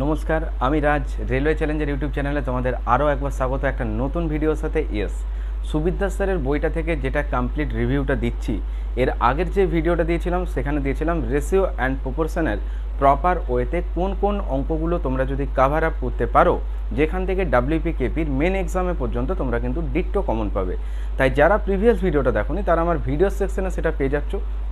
নমস্কার, আমি রাজ। রেলওয়ে চ্যালেঞ্জের ইউটিউব চ্যানেলে তোমাদের আরও একবার স্বাগত একটা নতুন ভিডিওর সাথে। সুবিদ্যা স্যারের বইটা থেকে যেটা কমপ্লিট রিভিউটা দিচ্ছি, এর আগের যে ভিডিওটা দিয়েছিলাম সেখানে দিয়েছিলাম রেশিও অ্যান্ড প্রপোর্শনের প্রপার ওয়েতে কোন কোন অঙ্কগুলো তোমরা যদি কাভার আপ করতে পারো, যেখান থেকে WPKPর মেন এক্সামে পর্যন্ত তোমরা কিন্তু ডিট্টো কমন পাবে। তাই যারা প্রিভিয়াস ভিডিওটা দেখোনি তারা আমার ভিডিও সেকশনে সেটা পেয়ে যাচ্ছ,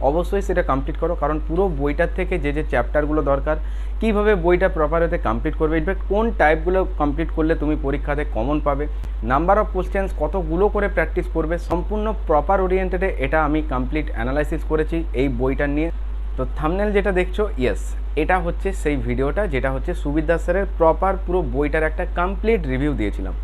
অবশ্যই সেটা কমপ্লিট করো। কারণ পুরো বইটার থেকে যে যে চ্যাপ্টারগুলো দরকার, কীভাবে বইটা প্রপার ওয়েতে কমপ্লিট করবে, ইনফ্যাক্ট কোন টাইপগুলো কমপ্লিট করলে তুমি পরীক্ষাতে কমন পাবে, নাম্বার অফ কোশ্চেন্স কতগুলো করে প্র্যাকটিস করবে, সম্পূর্ণ প্রপার ওরিয়েন্টেডে এটা আমি কমপ্লিট অ্যানালাইসিস করেছি এই বইটা নিয়ে। তো থাম্বনেল যেটা দেখছো, এটা হচ্ছে সেই ভিডিওটা যেটা হচ্ছে সুবিদ্যা স্যারের প্রপার পুরো বইটার একটা কমপ্লিট রিভিউ দিয়েছিলাম।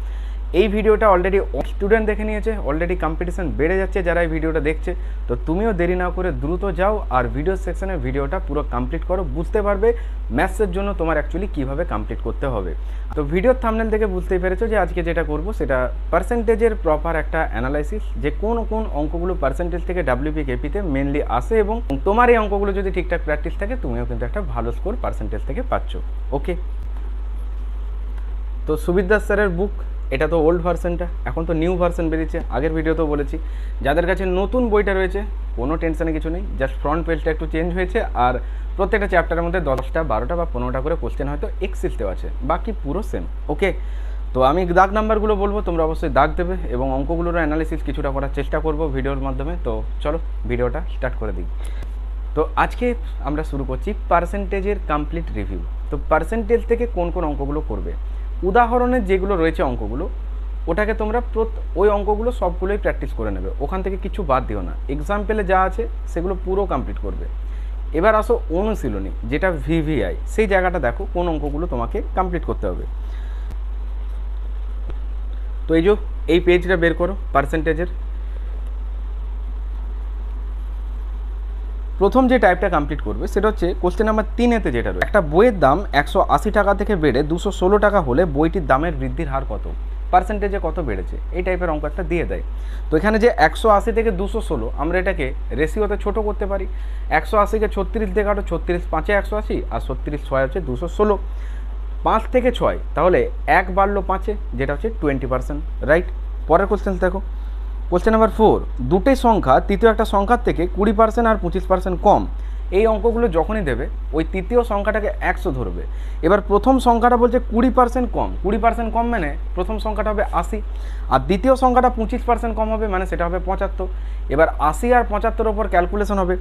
এই ভিডিওটা অলরেডি স্টুডেন্ট দেখে নিয়েছে, অলরেডি কম্পিটিশন বেড়ে যাচ্ছে যারা এই ভিডিওটা দেখছে। তো তুমিও দেরি না করে দ্রুত যাও আর ভিডিও সেকশনে ভিডিওটা পুরো কমপ্লিট করো, বুঝতে পারবে ম্যাথসের জন্য তোমার অ্যাকচুয়ালি কীভাবে কমপ্লিট করতে হবে। তো ভিডিওর থাম্বনেল থেকে বুঝতেই পেরেছো যে আজকে যেটা করব সেটা পার্সেন্টেজের প্রপার একটা অ্যানালাইসিস, যে কোন কোন অঙ্কগুলো পার্সেন্টেজ থেকে WPKPতে মেনলি আসে, এবং তোমার এই অঙ্কগুলো যদি ঠিকঠাক প্র্যাকটিস থাকে তুমিও কিন্তু একটা ভালো স্কোর পার্সেন্টেজ থেকে পাচ্ছ। ওকে, তো সুবিদ্যা স্যারের বুক, এটা তো ওল্ড ভার্সনটা, এখন তো নিউ ভার্সন বেরিয়েছে। আগের ভিডিওতেও বলেছি, যাদের কাছে নতুন বইটা রয়েছে কোনো টেনশনে কিছু নেই, জাস্ট ফ্রন্ট পেজটা একটু চেঞ্জ হয়েছে আর প্রত্যেকটা চ্যাপ্টারের মধ্যে 10টা 12টা বা 15টা করে কোশ্চেন হয়তো এক্সিস দেওয়া আছে, বাকি পুরো সেম। ওকে, তো আমি দাগ নাম্বারগুলো বলবো, তোমরা অবশ্যই দাগ দেবে এবং অঙ্কগুলোর অ্যানালিসিস কিছুটা করার চেষ্টা করব ভিডিওর মাধ্যমে। তো চলো ভিডিওটা স্টার্ট করে দিই। তো আজকে আমরা শুরু করছি পার্সেন্টেজের কমপ্লিট রিভিউ। তো পার্সেন্টেজ থেকে কোন কোন অঙ্কগুলো করবে, উদাহরণের যেগুলো রয়েছে অঙ্কগুলো, ওটাকে তোমরা ওই অঙ্কগুলো সবগুলোই প্র্যাকটিস করে নেবে, ওখান থেকে কিছু বাদ দিও না। এক্সাম্পলে যা আছে সেগুলো পুরো কমপ্লিট করবে। এবার আসো অনুশীলনী, যেটা VVI, সেই জায়গাটা দেখো কোন অঙ্কগুলো তোমাকে কমপ্লিট করতে হবে। তো এই পেজটা বের করো পার্সেন্টেজের। প্রথম যে টাইপটা কমপ্লিট করবে সেটা হচ্ছে কোশ্চেন নাম্বার 3-এতে যেটা রয়েছে, একটা বইয়ের দাম 180 টাকা থেকে বেড়ে 216 টাকা হলে বইটির দামের বৃদ্ধির হার কত, পার্সেন্টেজে কত বেড়েছে, এই টাইপের অঙ্ক একটা দিয়ে দেয়। তো এখানে যে 180 থেকে 216, আমরা এটাকে রেশিওতে ছোট করতে পারি। 180কে 36 দিয়ে কাটো, 36 5-এ 180 আর 36 6 হচ্ছে 216। 5 থেকে 6, তাহলে 1 বাড়লো 5-এ, যেটা হচ্ছে 20%, রাইট। পরের কোশ্চেন দেখো, কোশ্চেন নাম্বার 4, দুটোই সংখ্যা তৃতীয় একটা সংখ্যার থেকে 20% আর 25% কম। এই অঙ্কগুলো যখনই দেবে ওই তৃতীয় সংখ্যাটাকে 100 ধরবে। এবার প্রথম সংখ্যাটা বলছে 20% কম, 20% কম মানে প্রথম সংখ্যাটা হবে 80, আর দ্বিতীয় সংখ্যাটা 25% কম হবে, মানে সেটা হবে 75। এবার 80 আর 75-এর ওপর ক্যালকুলেশন হবে।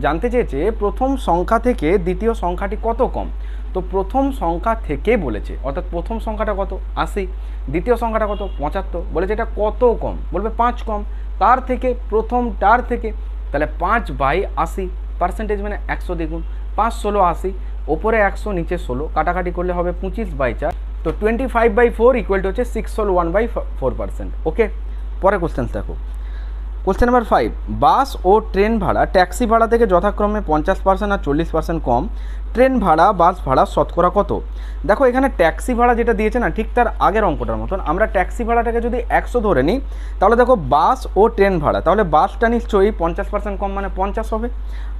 জানতে চেয়েছে প্রথম সংখ্যা থেকে দ্বিতীয় সংখ্যাটি কত কম। তো প্রথম সংখ্যা থেকে বলেছে, অর্থাৎ প্রথম সংখ্যাটা কত 80, দ্বিতীয় সংখ্যাটা কত 75, বলেছে এটা কত কম, বলবে 5 কম। তার থেকে প্রথমটার থেকে, তাহলে 5/80, পার্সেন্টেজ মানে 100 দ্বিগুণ, 5 16 80, ওপরে 100 নিচে 16, কাটাকাটি করলে হবে 25/4। তো 25/4 ইকুয়াল টু হচ্ছে 601/4%। ওকে, পরে কোশ্চেন দেখো, কোশ্চেন নাম্বার 5, বাস ও ট্রেন ভাড়া ট্যাক্সি ভাড়া থেকে যথাক্রমে 50% আর 40% কম, ট্রেন ভাড়া বাস ভাড়া শতকরা কত। দেখো এখানে ট্যাক্সি ভাড়া যেটা দিয়েছে না, ঠিক তার আগের অঙ্কটার মতন, আমরা ট্যাক্সি ভাড়াটাকে যদি 100 ধরে নিই, তাহলে দেখো বাস ও ট্রেন ভাড়া, তাহলে বাসটা নিশ্চয়ই 50% কম মানে 50 হবে,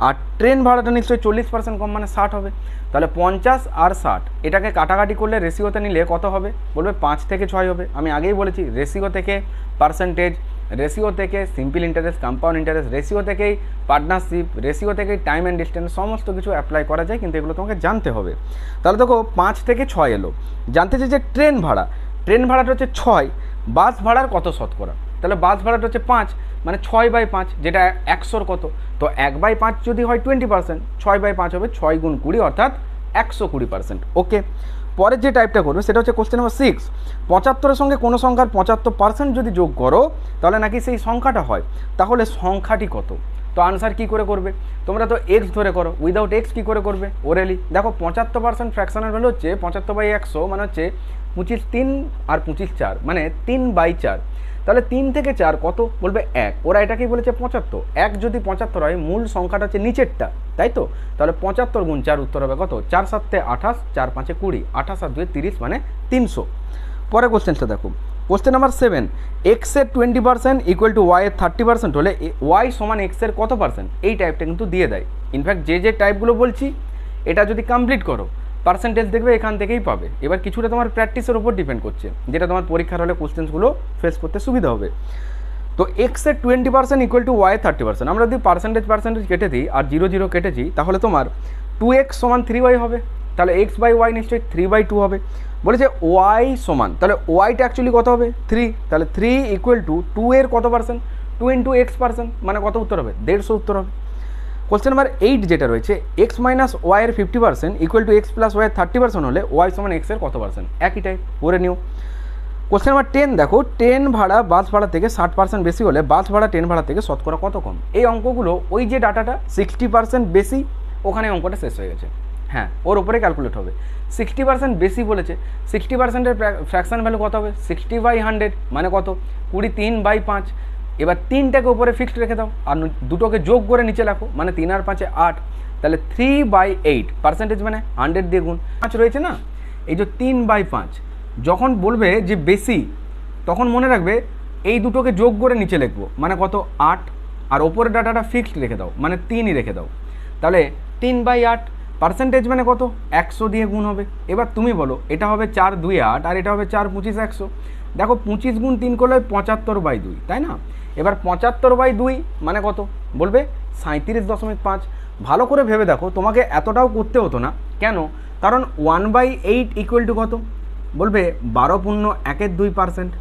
আর ট্রেন ভাড়াটা নিশ্চয়ই 40% কম মানে 60 হবে। তাহলে 50 আর 60 এটাকে কাটাকাটি করলে রেশিওতে নিলে কত হবে, বলবে 5 থেকে 6 হবে। আমি আগেই বলেছি রেশিও থেকে পার্সেন্টেজ, রেশিও থেকে simple interest, compound interest, ratio থেকেই পার্টনারশিপ, রেশিও থেকেই টাইম অ্যান্ড ডিস্টেন্স, সমস্ত কিছু অ্যাপ্লাই করা যায়, কিন্তু এগুলো তোমাকে জানতে হবে। তাহলে দেখো 5 থেকে 6 এলো। জানতে চাই যে ট্রেন ভাড়াটা হচ্ছে 6, বাস ভাড়ার কত শতকরা, তাহলে বাস ভাড়াটা হচ্ছে 5, মানে 6/5, যেটা 100-র কত। তো 1/5 যদি হয় 20%, 6/5 হবে 6 গুণ 20, অর্থাৎ 120%। ওকে, পরের যে টাইপটা করবে সেটা হচ্ছে কোশ্চেন নাম্বার 6, 75-এর সঙ্গে কোনো সংখ্যার 75% যদি যোগ করো তাহলে নাকি সেই সংখ্যাটা হয়, তাহলে সংখ্যাটি কত। তো আনসার কী করে করবে, তোমরা তো এক্স ধরে করো, উইদাউট এক্স কী করে করবে, ওরেলি। দেখো 75% ফ্র্যাকশনের ভ্যালু হচ্ছে 75/100, মানে হচ্ছে 25 3 আর 25 4, মানে 3/4। তাহলে 3 থেকে 4 কত, বলবে 1। ওরা এটাকেই বলেছে 75। 1 যদি 75 হয়, মূল সংখ্যাটা হচ্ছে নিচেরটা, তাই তো। তাহলে 75 গুণ 4 উত্তর হবে কত, 4 7 28, 4 5 20, 28 আর 2 30, মানে 300। পরে কোশ্চেনটা দেখো, কোশ্চেন নাম্বার 7, এক্সের 20% ইকুয়াল টু ওয়াই এর 30% হলে ওয়াই সমান এক্সের কত পার্সেন্ট, এই টাইপটা কিন্তু দিয়ে দেয়। ইনফ্যাক্ট যে টাইপগুলো বলছি এটা যদি কমপ্লিট করো পার্সেন্টেজ দেখবে এখান থেকেই পাবে। এবার কিছুটা তোমার প্র্যাকটিসের উপর ডিপেন্ড করছে, যেটা তোমার পরীক্ষার হলে কোশ্চেন্সগুলো ফেস করতে সুবিধা হবে। তো এক্সের 20% ইকুয়াল টু ওয়াই 30%। আমরা যদি পার্সেন্টেজ কেটে দিই আর 0 0 কেটেছি, তাহলে তোমার 2x সমান 3y হবে। তাহলে x বাই ওয়াই নিশ্চয়ই 3/2 হবে। বলেছে ওয়াই সমান, তাহলে ওয়াইটা অ্যাকচুয়ালি কত হবে 3, তাহলে 3 ইকুয়াল টু 2 এর কত পার্সেন্ট, 2 ইন্টু x%, মানে কত উত্তর হবে 150 উত্তর হবে। কোশ্চেন নাম্বার 8 যেটা রয়েছে, x মাইনাস ওয়াই এর 50% equal to x plus y এর 30% হলে ওয়াই সমান এক্স এর কত পার্সেন্ট, একই টাইপ করে নিও। কোশ্চেন নাম্বার 10 দেখো, ট্রেন ভাড়া বাস ভাড়া থেকে 60% বেশি হলে বাস ভাড়া ট্রেন ভাড়া থেকে শতকরা কত কম। এই অঙ্কগুলো ওই যে ডাটাটা 60% বেশি, ওখানে অঙ্কটা শেষ হয়ে গেছে। হ্যাঁ, ওর উপরে ক্যালকুলেট হবে। 60% বেশি বলেছে, 60%-এর ফ্র্যাকশন ভ্যালু কত হবে 60/100, মানে কত 20 3/5। এবার 3টাকে উপরে ফিক্সড রেখে দাও আর দুটোকে যোগ করে নিচে রাখো, মানে 3 আর 5 8, তাহলে 3/8 পার্সেন্টেজ মানে 100 দিয়ে গুণ 5 রয়েছে না, এই যে 3/5 যখন বলবে যে বেশি, তখন মনে রাখবে এই দুটোকে যোগ করে নিচে লিখবো, মানে কত 8, আর ওপরের ডাটাটা ফিক্সড রেখে দাও, মানে 3ই রেখে দাও। তাহলে 3/8 পার্সেন্টেজ মানে কত 100 দিয়ে গুণ হবে। এবার তুমি বলো, এটা হবে 4 2 8 আর এটা হবে 4 25 100। দেখো 25 গুণ 3 করলে 75/2, তাই না? এবার 75/2 মানে কত বলবে 37.5। ভালো করে ভেবে দেখো, তোমাকে এতটাও করতে হতো না। কেন? কারণ 1/8 ইকুয়াল টু কত বলবে 12.1-2%।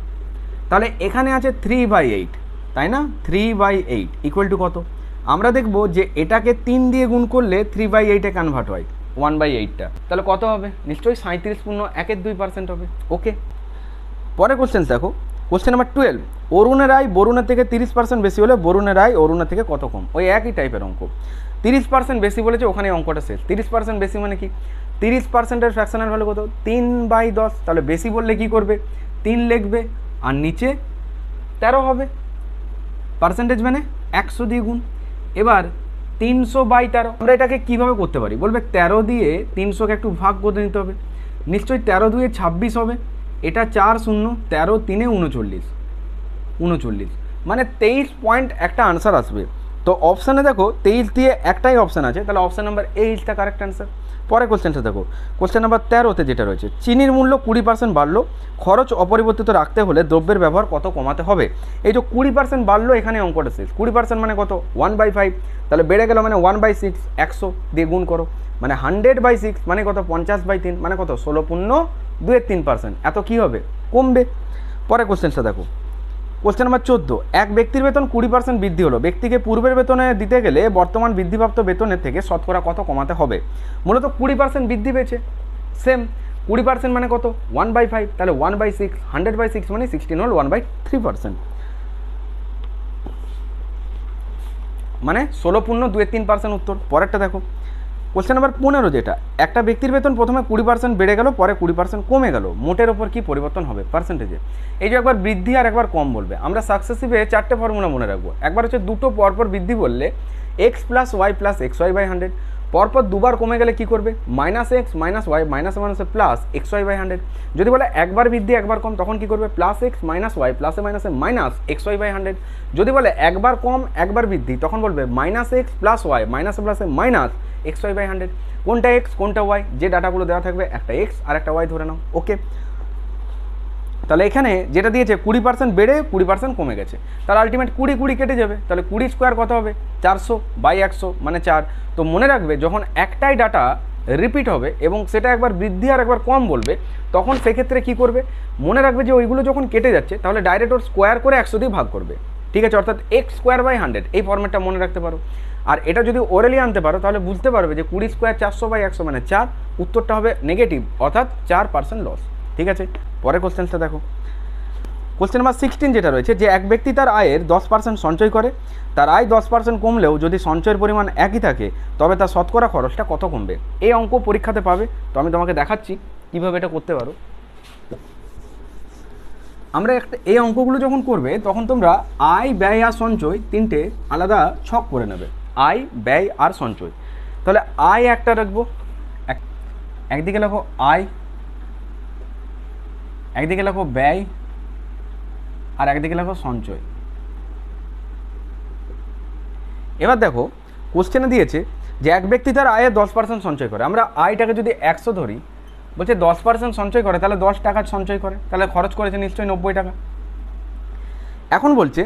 তাহলে এখানে আছে 3/8, তাই না? 3/8 ইকুয়াল টু কত? আমরা দেখব যে এটাকে 3 দিয়ে গুণ করলে 3/8-এ কনভার্ট হয় 1/8টা, তাহলে কত হবে নিশ্চয়ই 37.1-2% হবে। ওকে, পরের কোশ্চেন দেখো, কোশ্চেন নাম্বার 12, অরুণের আয় বরুণের থেকে 30% বেশি হলে বরুণের আয় অরুণের থেকে কত কম। ওই একই টাইপের অঙ্ক। 30% বেশি বলেছে, ওখানে অঙ্কটা শেষ। 30% বেশি মানে কি, 30%-এর ফ্র্যাকশনাল ভ্যালু কত 3/10। তাহলে বেশি বললে কি করবে 3 লিখবে আর নিচে 13 হবে, পার্সেন্টেজ মানে 100 দিয়ে গুণ। এবার 300/13 আমরা এটাকে কিভাবে করতে পারি বলবে 13 দিয়ে 300-কে একটু ভাগ করে নিতে হবে। নিশ্চয়ই 13 2 26 হবে, এটা 4 0 13 3 39, মানে 23 পয়েন্ট একটা আনসার আসবে। তো অপশানে দেখো 23 দিয়ে একটাই অপশান আছে, তাহলে option number A is the correct answer. পরে কোশ্চেনটা দেখো, কোশ্চেন নাম্বার 13-তে যেটা রয়েছে, চিনির মূল্য 20% বাড়লো, খরচ অপরিবর্তিত রাখতে হলে দ্রব্যের ব্যবহার কত কমাতে হবে। এই যে 20% বাড়লো, এখানে অঙ্কটা শেষ। 20% মানে কত 1/5, তাহলে বেড়ে গেল মানে 1/6, 100 দিয়ে গুণ করো, মানে 100/6 মানে কত 50/3, মানে কত 16.2-3%। এত কি হবে কমবে। পরে কোশ্চেনটা দেখো, কোশ্চেন নাম্বার 14, এক ব্যক্তির বেতন 20% বৃদ্ধি হলো, ব্যক্তিকে পূর্বের বেতনে দিতে গেলে বর্তমান বৃদ্ধিপ্রাপ্ত বেতনের থেকে শতকরা কত কমাতে হবে। মূলত 20% বৃদ্ধি পেয়েছে, সেম 20% মানে কত 1/5, তাহলে 1/6, 100/6 মানে 16 হল 1/3%, মানে 16.2-3% উত্তর। পরেরটা দেখো, কোশ্চেন নাম্বার 15, যেটা একটা ব্যক্তির বেতন প্রথমে 20% বেড়ে গেল, পরে 20% কমে গেল, মোটের ওপর কি পরিবর্তন হবে পার্সেন্টেজে। এই যে একবার বৃদ্ধি আর একবার কম বলবে, আমরা সাকসেসিভে 4টে ফর্মুলা মনে রাখবো। একবার হচ্ছে দুটো পরপর বৃদ্ধি বললে x plus Y plus xy/100, পরপর দুবার কমে গেলে কি করবে -x - y মাইনাসে প্লাস xy/100। যদি বলে একবার বৃদ্ধি একবার কম, তখন কি করবে +x - y প্লাসে মাইনাসে মাইনাস xy/100। যদি বলে একবার কম একবার বৃদ্ধি, তখন বলবে -x + y মাইনাসে প্লাসে মাইনাস xy/100। কোনটা x কোনটা y, যে ডাটাগুলো দেওয়া থাকবে একটা x আর একটা y ধরে নাও। ওকে, তাহলে এখানে যেটা দিয়েছে 20% বেড়ে 20% কমে গেছে, তাহলে আলটিমেট 20 কেটে যাবে, তাহলে 20 স্কোয়ার কত হবে 400/100 মানে 4। তো মনে রাখবে যখন একটাই ডাটা রিপিট হবে এবং সেটা একবার বৃদ্ধি আর একবার কম বলবে, তখন সেক্ষেত্রে কি করবে মনে রাখবে যে ওইগুলো যখন কেটে যাচ্ছে, তাহলে ডাইরেক্ট ওর স্কোয়ার করে 100 দিয়ে ভাগ করবে। ঠিক আছে, অর্থাৎ x²/100 এই ফর্মেটটা মনে রাখতে পারো। আর এটা যদি ওরালি আনতে পারো, তাহলে বুঝতে পারবে যে 20 স্কোয়ার 400/100 মানে 4, উত্তরটা হবে নেগেটিভ, অর্থাৎ 4% লস। ঠিক আছে, পরের কোশ্চেনটা দেখো, কোশ্চেন নাম্বার 16 যেটা রয়েছে, যে এক ব্যক্তি তার আয়ের 10% সঞ্চয় করে, তার আয় 10% কমলেও যদি সঞ্চয়ের পরিমাণ একই থাকে, তবে তার শতকরা খরচটা কত কমবে। এই অঙ্ক পরীক্ষাতে পাবে, তো আমি তোমাকে দেখাচ্ছি কীভাবে এটা করতে পারো। আমরা এই অঙ্কগুলো যখন করবে, তখন তোমরা আয় ব্যয় আর সঞ্চয় তিনটে আলাদা ছক করে নেবে, আয় ব্যয় আর সঞ্চয়। তাহলে আয় একটা রাখবো, একদিকে লেখো আয়, একদিকে লেখো ব্যয়, আর একদিকে লেখো সঞ্চয়। এবার দেখো কোশ্চেনে দিয়েছে যে এক ব্যক্তি তার আয়ের 10% সঞ্চয় করে, আমরা আয়টাকে যদি 100 ধরি, বলছে 10% সঞ্চয় করে, তাহলে 10 টাকা সঞ্চয় করে, তাহলে খরচ করেছে নিশ্চয়ই 90 টাকা। এখন বলছে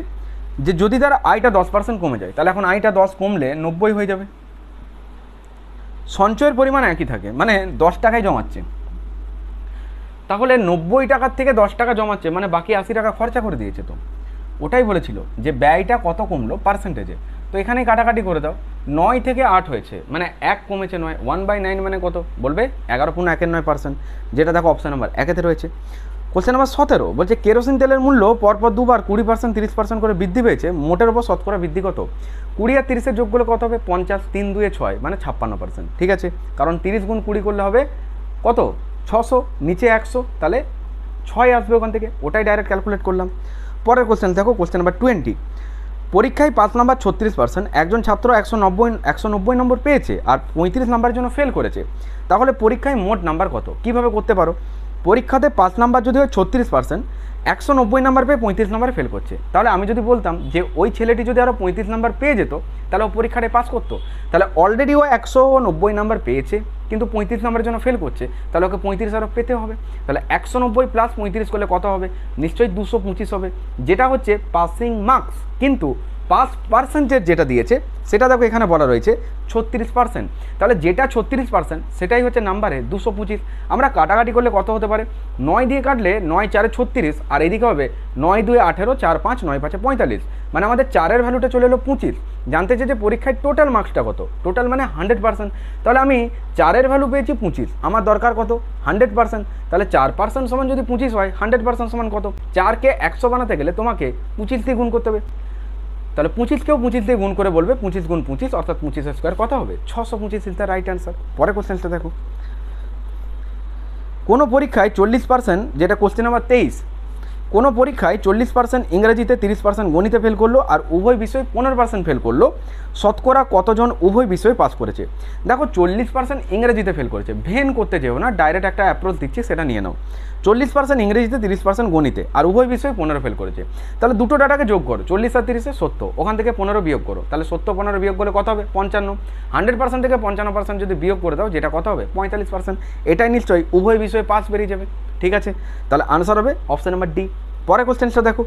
যে যদি তার আয়টা 10% কমে যায়, তাহলে এখন আয়টা 10 কমলে 90 হয়ে যাবে, সঞ্চয়ের পরিমাণ একই থাকে, মানে 10 টাকায় জমাচ্ছে, তাহলে 90 টাকার থেকে 10 টাকা জমাচ্ছে, মানে বাকি 80 টাকা খরচা করে দিয়েছে। তো ওটাই বলেছিল যে ব্যয়টা কত কমলো পার্সেন্টেজে, তো এখানেই কাটাকাটি করে দাও, 9 থেকে 8 হয়েছে, মানে 1 কমেছে 9, 1/9 মানে কত বলবে, 11.1%, যেটা দেখো অপশান নাম্বার 1-তে রয়েছে। কোশ্চেন নাম্বার 17 বলছে কেরোসিন তেলের মূল্য পরপর দুবার 20%, 30% করে বৃদ্ধি পেয়েছে, মোটের উপর শতকরা বৃদ্ধি কত? 20 আর 30-এর যোগ করলে কত হবে? 50, 3 2 6, মানে 56%। ঠিক আছে, কারণ 30 গুণ 20 করলে হবে কত? 600, নিচে 100, তাহলে 6 আসবে ওখান থেকে, ওটাই ডাইরেক্ট ক্যালকুলেট করলাম। পরের কোশ্চেন দেখো, কোশ্চেন নাম্বার 20, পরীক্ষায় 5 নাম্বার 36%, একজন ছাত্র 190 নম্বর পেয়েছে আর 35 নাম্বারের জন্য ফেল করেছে, তাহলে পরীক্ষায় মোট নাম্বার কত? কিভাবে করতে পারো, পরীক্ষাতে 5 নাম্বার যদি হয় 36%, 190 নাম্বার পেয়ে 35 নাম্বারে ফেল করছে, তাহলে আমি যদি বলতাম যে ওই ছেলেটি যদি আরও 35 নাম্বার পেয়ে যেত, তাহলে ও পরীক্ষাটায় পাস করতো, তাহলে অলরেডি ও 190 নাম্বার পেয়েছে কিন্তু 35 নাম্বারের জন্য ফেল করছে, তাহলে ওকে 35 আরও পেতে হবে, তাহলে 190 প্লাস 35 করলে কত হবে? নিশ্চয়ই 225 হবে, যেটা হচ্ছে পাসিং মার্কস। কিন্তু পাস পার্সেন্টেজ যেটা দিয়েছে সেটা দেখো এখানে বলা রয়েছে 36%, তাহলে যেটা 36% সেটাই হচ্ছে নাম্বারে 225। আমরা কাটাকাটি করলে কত হতে পারে? 9 দিয়ে কাটলে 9 4 36, আর এদিকে হবে 9 2 18, 4 5 9 5 45, মানে আমাদের 4-এর ভ্যালুটা চলে এলো 25। জানতে চাই যে পরীক্ষায় টোটাল মার্কসটা কত, টোটাল মানে 100%, তাহলে আমি 4-এর ভ্যালু পেয়েছি 25, আমার দরকার কত? 100%, তাহলে 4% সমান যদি 25 হয়, 100% সমান কত? 4কে 100 বানাতে গেলে তোমাকে 25 দিয়ে গুণ করতে হবে, তাহলে 25কেও 25 দিয়ে গুণ করে বলবে 25 গুণ 25 অর্থাৎ 25 স্কোয়ার কত হবে? 625 ইজ দ্য রাইট অ্যান্সার। পরে কোশ্চেনটা দেখো, কোনো পরীক্ষায় 40%, যেটা কোশ্চেন নাম্বার 23, কোনো পরীক্ষায় 40% ইংরেজিতে, 30% গণিতে ফেল করলো আর উভয় বিষয়ে 15% ফেল করলো, শতকরা কতজন উভয় বিষয়ে পাস করেছে? দেখো 40% ইংরেজিতে ফেল করেছে, ভেন করতে যেও না, ডাইরেক্ট একটা অ্যাপ্রোচ দিচ্ছি সেটা নিয়ে নাও। 40% ইংরেজিতে, 30% গণিতে আর উভয় বিষয়ে 15 ফেল করেছে, তাহলে দুটো ডাটাকে যোগ করো, 40 আর 30 70, ওখান থেকে 15 বিয়োগ করো, তাহলে 70 15 বিয়োগ করলে কত হবে? 55। 100% থেকে 55% যদি বিয়োগ করে দাও, যেটা কত হবে? 45%। এটাই নিশ্চয়ই উভয় বিষয়ে পাস বেরিয়ে যাবে। ঠিক আছে, তাহলে আনসার হবে অপশন নাম্বার ডি। পরে কোশ্চেনটা দেখো,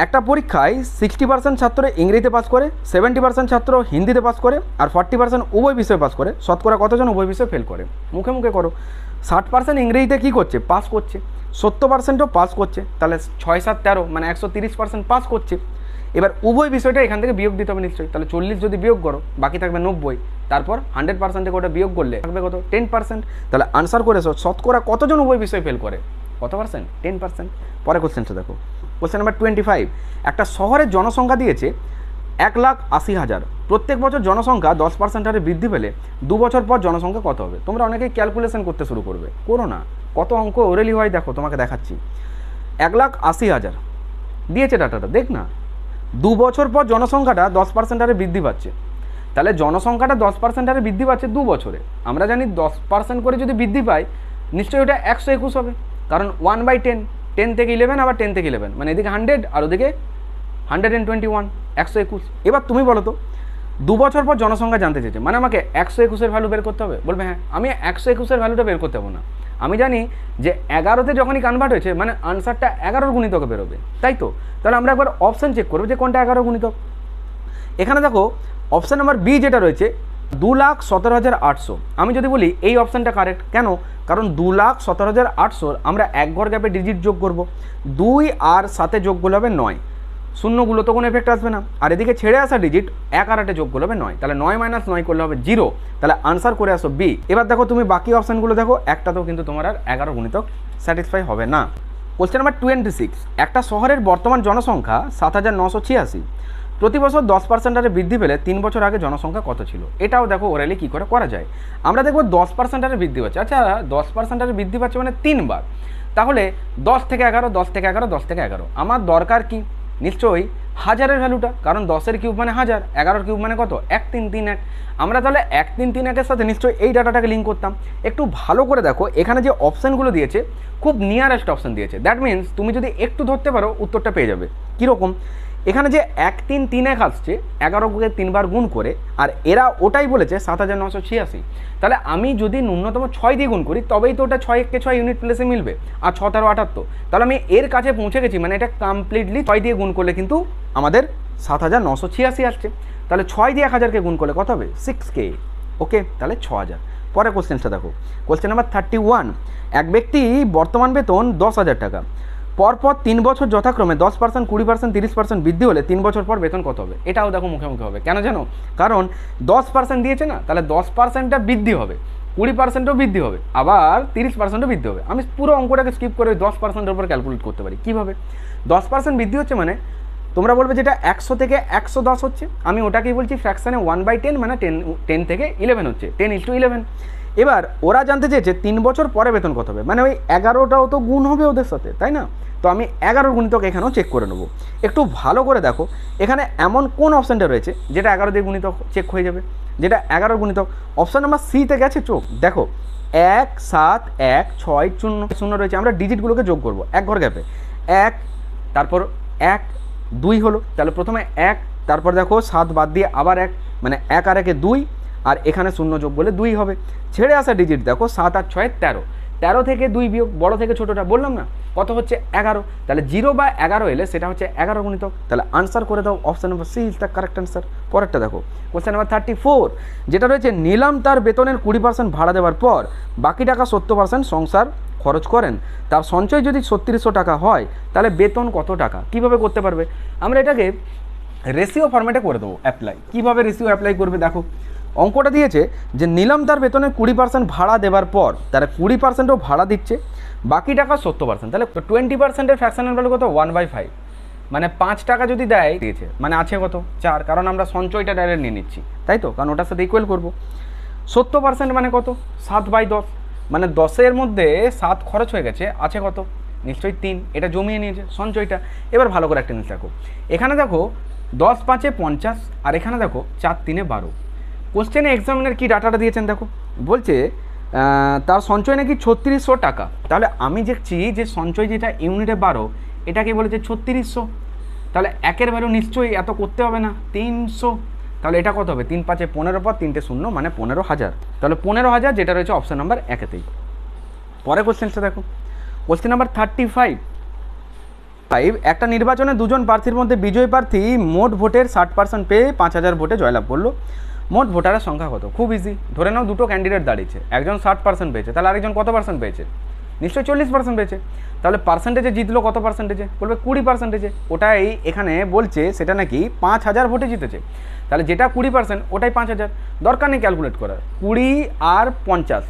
একটা পরীক্ষায় 60% ছাত্র ইংরেজিতে পাস করে, 70% ছাত্র হিন্দিতে পাস করে আর 40% উভয় বিষয়ে পাস করে, শতকরা কতজন উভয় বিষয়ে ফেল করে? মুখে মুখে করো। 60% ইংরেজিতে কী করছে? পাস করছে, 70%ও পাস করছে, তাহলে 6 7 13, মানে 130% পাস করছে। এবার উভয় বিষয়টা এখান থেকে বিয়োগ দিতে হবে নিশ্চয়ই, তাহলে 40 যদি বিয়োগ করো বাকি থাকবে 90, তারপর 100% থেকে ওটা বিয়োগ করলে থাকবে কত? 10%, তাহলে আনসার করেছো শতকরা কতজন উভয় বিষয় ফেল করে? কত পার্সেন্ট? 10%। পরে কোশ্চেনটা দেখো, কোশ্চেন নাম্বার 25, একটা শহরের জনসংখ্যা দিয়েছে 1,80,000, প্রত্যেক বছর জনসংখ্যা 10% হারে বৃদ্ধি পেলে 2 বছর পর জনসংখ্যা কত হবে? তোমরা অনেকেই ক্যালকুলেশন করতে শুরু করবে, করো না, কত অঙ্ক ওরেলি হয় দেখো, তোমাকে দেখাচ্ছি। 1,80,000 দিয়েছে ডাটাটা, দেখ না, 2 বছর পর জনসংখ্যাটা 10% হারে বৃদ্ধি পাচ্ছে, তাহলে জনসংখ্যাটা 10% হারে বৃদ্ধি পাচ্ছে 2 বছরে। আমরা জানি 10% করে যদি বৃদ্ধি পায় নিশ্চয়ই ওটা 121 হবে, কারণ 1/10, 10 থেকে 11 আবার 10 থেকে 11, মানে এদিকে 100 আর ওদিকে 121, 121। এবার তুমি বলো তো, 2 বছর পর জনসংখ্যা জানতে চেয়েছে, মানে আমাকে 121-এর ভ্যালু বের করতে হবে? বলবে হ্যাঁ, আমি 121-এর ভ্যালুটা বের করতে হবে না, আমি জানি যে 11তে যখনই কনভার্ট হয়েছে মানে আনসারটা 11 গুণিতকে বেরোবে, তাই তো? তাহলে আমরা একবার অপশান চেক করবো যে কোনটা 11 গুণিতক। এখানে দেখো অপশান নাম্বার বি যেটা রয়েছে 2,17,800, আমি যদি বলি এই অপশানটা কারেক্ট, কেন? কারণ 2,17,800 আমরা এক ঘর গ্যাপে ডিজিট যোগ করব, 2 আর 7 যোগ করলে হবে 9, শূন্যগুলো তো কোনো এফেক্ট আসবে না, আর এদিকে ছেড়ে আসা ডিজিট 1 আর 8 যোগ করলে হবে 9, তাহলে 9 - 9 করলে হবে 0, তাহলে আনসার করে আসো বি। এবার দেখো তুমি বাকি অপশানগুলো দেখো, একটাতেও কিন্তু তোমার আর 11 গুণিতক স্যাটিসফাই হবে না। কোশ্চেন নাম্বার 26, একটা শহরের বর্তমান জনসংখ্যা 7,986, প্রতি বছর 10% হারে বৃদ্ধি পেলে 3 বছর আগে জনসংখ্যা কত ছিল? এটাও দেখো ওরালি কী করে করা যায়। আমরা দেখবো 10% হারে বৃদ্ধি পাচ্ছে, আচ্ছা 10% হারে বৃদ্ধি পাচ্ছে মানে 3 বার, তাহলে 10 থেকে 11, 10 থেকে 11, 10 থেকে 11, আমার দরকার কি? নিশ্চয়ই হাজারের ভ্যালুটা, কারণ 10-এর কিউব মানে 1000, 11-এর কিউব মানে কত? 1331। আমরা তাহলে 1331-এর সাথে নিশ্চয়ই এই ডাটাটাকে লিঙ্ক করতাম। একটু ভালো করে দেখো, এখানে যে অপশানগুলো দিয়েছে খুব নিয়ারেস্ট অপশান দিয়েছে, দ্যাট মিনস তুমি যদি একটু ধরতে পারো উত্তরটা পেয়ে যাবে। কীরকম? এখানে যে 1 3 3 1 আসছে 11কে 3বার গুণ করে, আর এরা ওটাই বলেছে 7986। তাহলে আমি যদি ন্যূনতম 6 দিয়ে গুণ করি তবেই তো ওটা 6 ইউনিট প্লেসে মিলবে, আর 6 13 78। তাহলে আমি এর কাছে পৌঁছে গেছি, মানে এটা কমপ্লিটলি 6 দিয়ে গুণ করলে কিন্তু আমাদের 7986 আসছে। তাহলে 6 দিয়ে 1000কে গুণ করলে কত হবে? 6K। ওকে, তাহলে 6000। পরে কোশ্চেনটা দেখো, কোশ্চেন নাম্বার 31। এক ব্যক্তি বর্তমান বেতন 10,000 টাকা, পরপর 3 বছর যথাক্রমে 10%, 20%, 30% বৃদ্ধি হলে 3 বছর পর বেতন কত হবে? এটাও দেখো মুখে হবে। কেন জানো? কারণ 10% দিয়েছে না, তাহলে 10%টা বৃদ্ধি হবে, 20%ও বৃদ্ধি হবে, আবার 30%ও বৃদ্ধি হবে। আমি পুরো অঙ্কটাকে স্কিপ করে 10%-এর উপর ক্যালকুলেট করতে পারি। কীভাবে? 10% বৃদ্ধি হচ্ছে মানে তোমরা বলবে যেটা 100 থেকে 110 হচ্ছে, আমি ওটাকেই বলছি ফ্র্যাকশানে 1/10, মানে 10 থেকে 11 হচ্ছে, 10:11। এবার ওরা জানতে চেয়েছে 3 বছর পরে বেতন কত হবে, মানে ওই 11টাও তো গুণ হবে ওদের সাথে, তাই না? তো আমি 11 গুণিতক এখানেও চেক করে নেবো। একটু ভালো করে দেখো, এখানে এমন কোন অপশানটা রয়েছে যেটা 11 দিয়ে গুণিতক চেক হয়ে যাবে, যেটা 11 গুণিতক? অপশান নাম্বার সিতে গেছে চোখ, দেখো 1 7 1 6 0 রয়েছে। আমরা ডিজিটগুলোকে যোগ করবো এক ঘর গ্যাপে, 1, তারপর 1 2 হলো, তাহলে প্রথমে 1, তারপর দেখো 7 বাদ দিয়ে আবার 1, মানে 1 আর 1 2, আর এখানে 0 যোগ করলে 2 হবে। ছেড়ে আসা ডিজিট দেখো 7 আর 6 13, 13 থেকে 2 বিয়োগ বড় থেকে ছোটোটা বললাম না, কত হচ্ছে? 11। তাহলে 0 বা 11 এলে সেটা হচ্ছে 11 গুণিতক। তাহলে আনসার করে দাও, option number C is the correct answer. পরেরটা দেখো, কোশ্চেন নাম্বার 34, যেটা রয়েছে নিলাম তার বেতনের 20% ভাড়া দেওয়ার পর বাকি টাকা 70% সংসার খরচ করেন, তার সঞ্চয় যদি 3600 টাকা হয় তাহলে বেতন কত টাকা? কিভাবে করতে পারবে? আমরা এটাকে রেশিও ফরম্যাটে করে দেবো অ্যাপ্লাই। কীভাবে রেশিও অ্যাপ্লাই করবে? দেখো অঙ্কটা দিয়েছে যে নিলাম তার বেতনের 20% ভাড়া দেওয়ার পর তারা 20%ও ভাড়া দিচ্ছে, বাকি টাকা 70%, তাহলে 20%-এর ফ্র্যাকশনাল ভ্যালু কত? 1/5, মানে 5 টাকা যদি দেয় দিয়েছে, মানে আছে কত? 4, কারণ আমরা সঞ্চয়টা ডাইরেক্ট নিয়ে নিচ্ছি, তাই তো? কারণ ওটার সাথে ইকুয়াল করবো। 70% মানে কত? 7/10, মানে 10-এর মধ্যে 7 খরচ হয়ে গেছে, আছে কত? নিশ্চয়ই 3, এটা জমিয়ে নিয়েছে সঞ্চয়টা। এবার ভালো করে একটা জিনিস দেখো, এখানে দেখো 10 5 50, আর এখানে দেখো 4 3 12। কোশ্চেনে এক্সামিনার কি ডাটাটা দিয়েছেন দেখো, বলছে তার সঞ্চয় নাকি 3600 টাকা। তাহলে আমি দেখছি যে সঞ্চয় যেটা ইউনিটে 12, এটাকে বলেছে 3600, তাহলে একের ভ্যালু নিশ্চয়ই এত করতে হবে না, 300। তাহলে এটা কত হবে? 3 5 15 পর 3টে 0, মানে 15,000। তাহলে 15,000 যেটা রয়েছে অপশান নাম্বার 1-তেই। পরে কোশ্চেনটা দেখো, কোশ্চেন নাম্বার 35। একটা নির্বাচনে দুজন প্রার্থীর মধ্যে বিজয়ী প্রার্থী মোট ভোটের 60% পেয়ে 5000 ভোটে জয়লাভ করলো। মোট ভোটারের সংখ্যা কত? খুব ইজি, ধরে নাও দুটো ক্যান্ডিডেট দাঁড়িয়েছে, একজন 60% পেয়েছে, তাহলে আরেকজন কত পার্সেন্ট পেয়েছে? নিশ্চয়ই 40% পেয়েছে। তাহলে পার্সেন্টেজে জিতলো কত পার্সেন্টেজে? বলবে 20%। ওটাই এখানে বলছে সেটা নাকি 5000 ভোটে জিতেছে। তাহলে যেটা 20% ওটাই 5000, দরকার নেই ক্যালকুলেট করার। 20 আর 50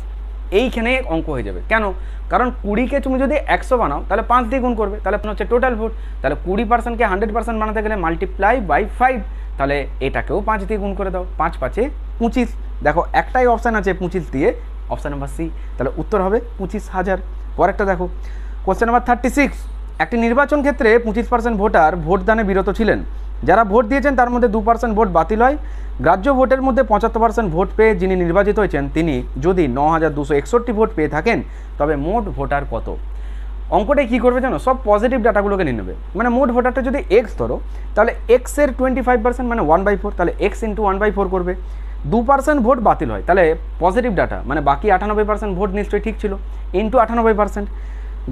এইখানে অঙ্ক হয়ে যাবে। কেন? কারণ 20কে তুমি যদি 100 বানাও তাহলে 5 দিয়ে গুণ করবে, তাহলে হচ্ছে টোটাল ভোট। তাহলে 20%কে 100% বানাতে গেলে মাল্টিপ্লাই বাই 5, তাহলে এটাকেও 5 দিয়ে গুণ করে দাও, 5 5 25। দেখো একটাই অপশান আছে 25 দিয়ে, অপশান নাম্বার সি, তাহলে উত্তর হবে 25,000। পরেরটা দেখো, কোশ্চেন নাম্বার 36। একটি নির্বাচন ক্ষেত্রে 25% ভোটার ভোটদানে বিরত ছিলেন, যারা ভোট দিয়েছেন তার মধ্যে 2% ভোট বাতিল হয়। গ্রাহ্য ভোটের মধ্যে 75% ভোট পেয়ে যিনি নির্বাচিত হয়েছেন তিনি যদি 9261 ভোট পেয়ে থাকেন তবে মোট ভোটার কত? অঙ্কটাই কী করবে জানো? সব পজিটিভ ডাটাগুলোকে নিয়ে নেবে, মানে মোট ভোটারটা যদি এক্স ধরো তাহলে এক্সের 25% মানে 1/4, তাহলে এক্স ইন্টু 1/4 করবে। 2% ভোট বাতিল হয়, তাহলে পজিটিভ ডাটা মানে বাকি 98% ভোট নিশ্চয়ই ঠিক ছিল, ইন্টু 98%।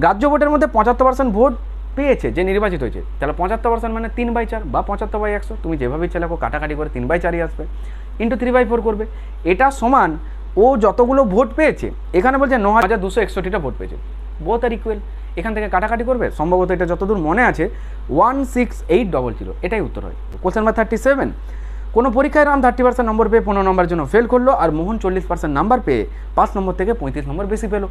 গ্রাহ্য ভোটের মধ্যে 75% ভোট পেয়েছে যে নির্বাচিত হয়েছে, তাহলে 75% মানে 3/4 বা 75/100, তুমি যেভাবে ইচ্ছা লেখো, কাটাকাটি করে 3/4ই আসবে, ইন্টু 3/4 করবে। এটা সমান ও যতগুলো ভোট পেয়েছে, এখানে বলছে 9261টা ভোট পেয়েছে, বোথ আর ইকুয়াল। এখান থেকে কাটাকাটি করবে, সম্ভবত এটা যতদূর মনে আছে 16800, এটাই উত্তর হয়। Question number 37। কোনো পরীক্ষায় রাম 30% নম্বর পেয়ে 15 নম্বরের জন্য ফেল করলো, আর মোহন 40% নাম্বার পেয়ে 5 নম্বর থেকে 35 নম্বর বেশি পেলো।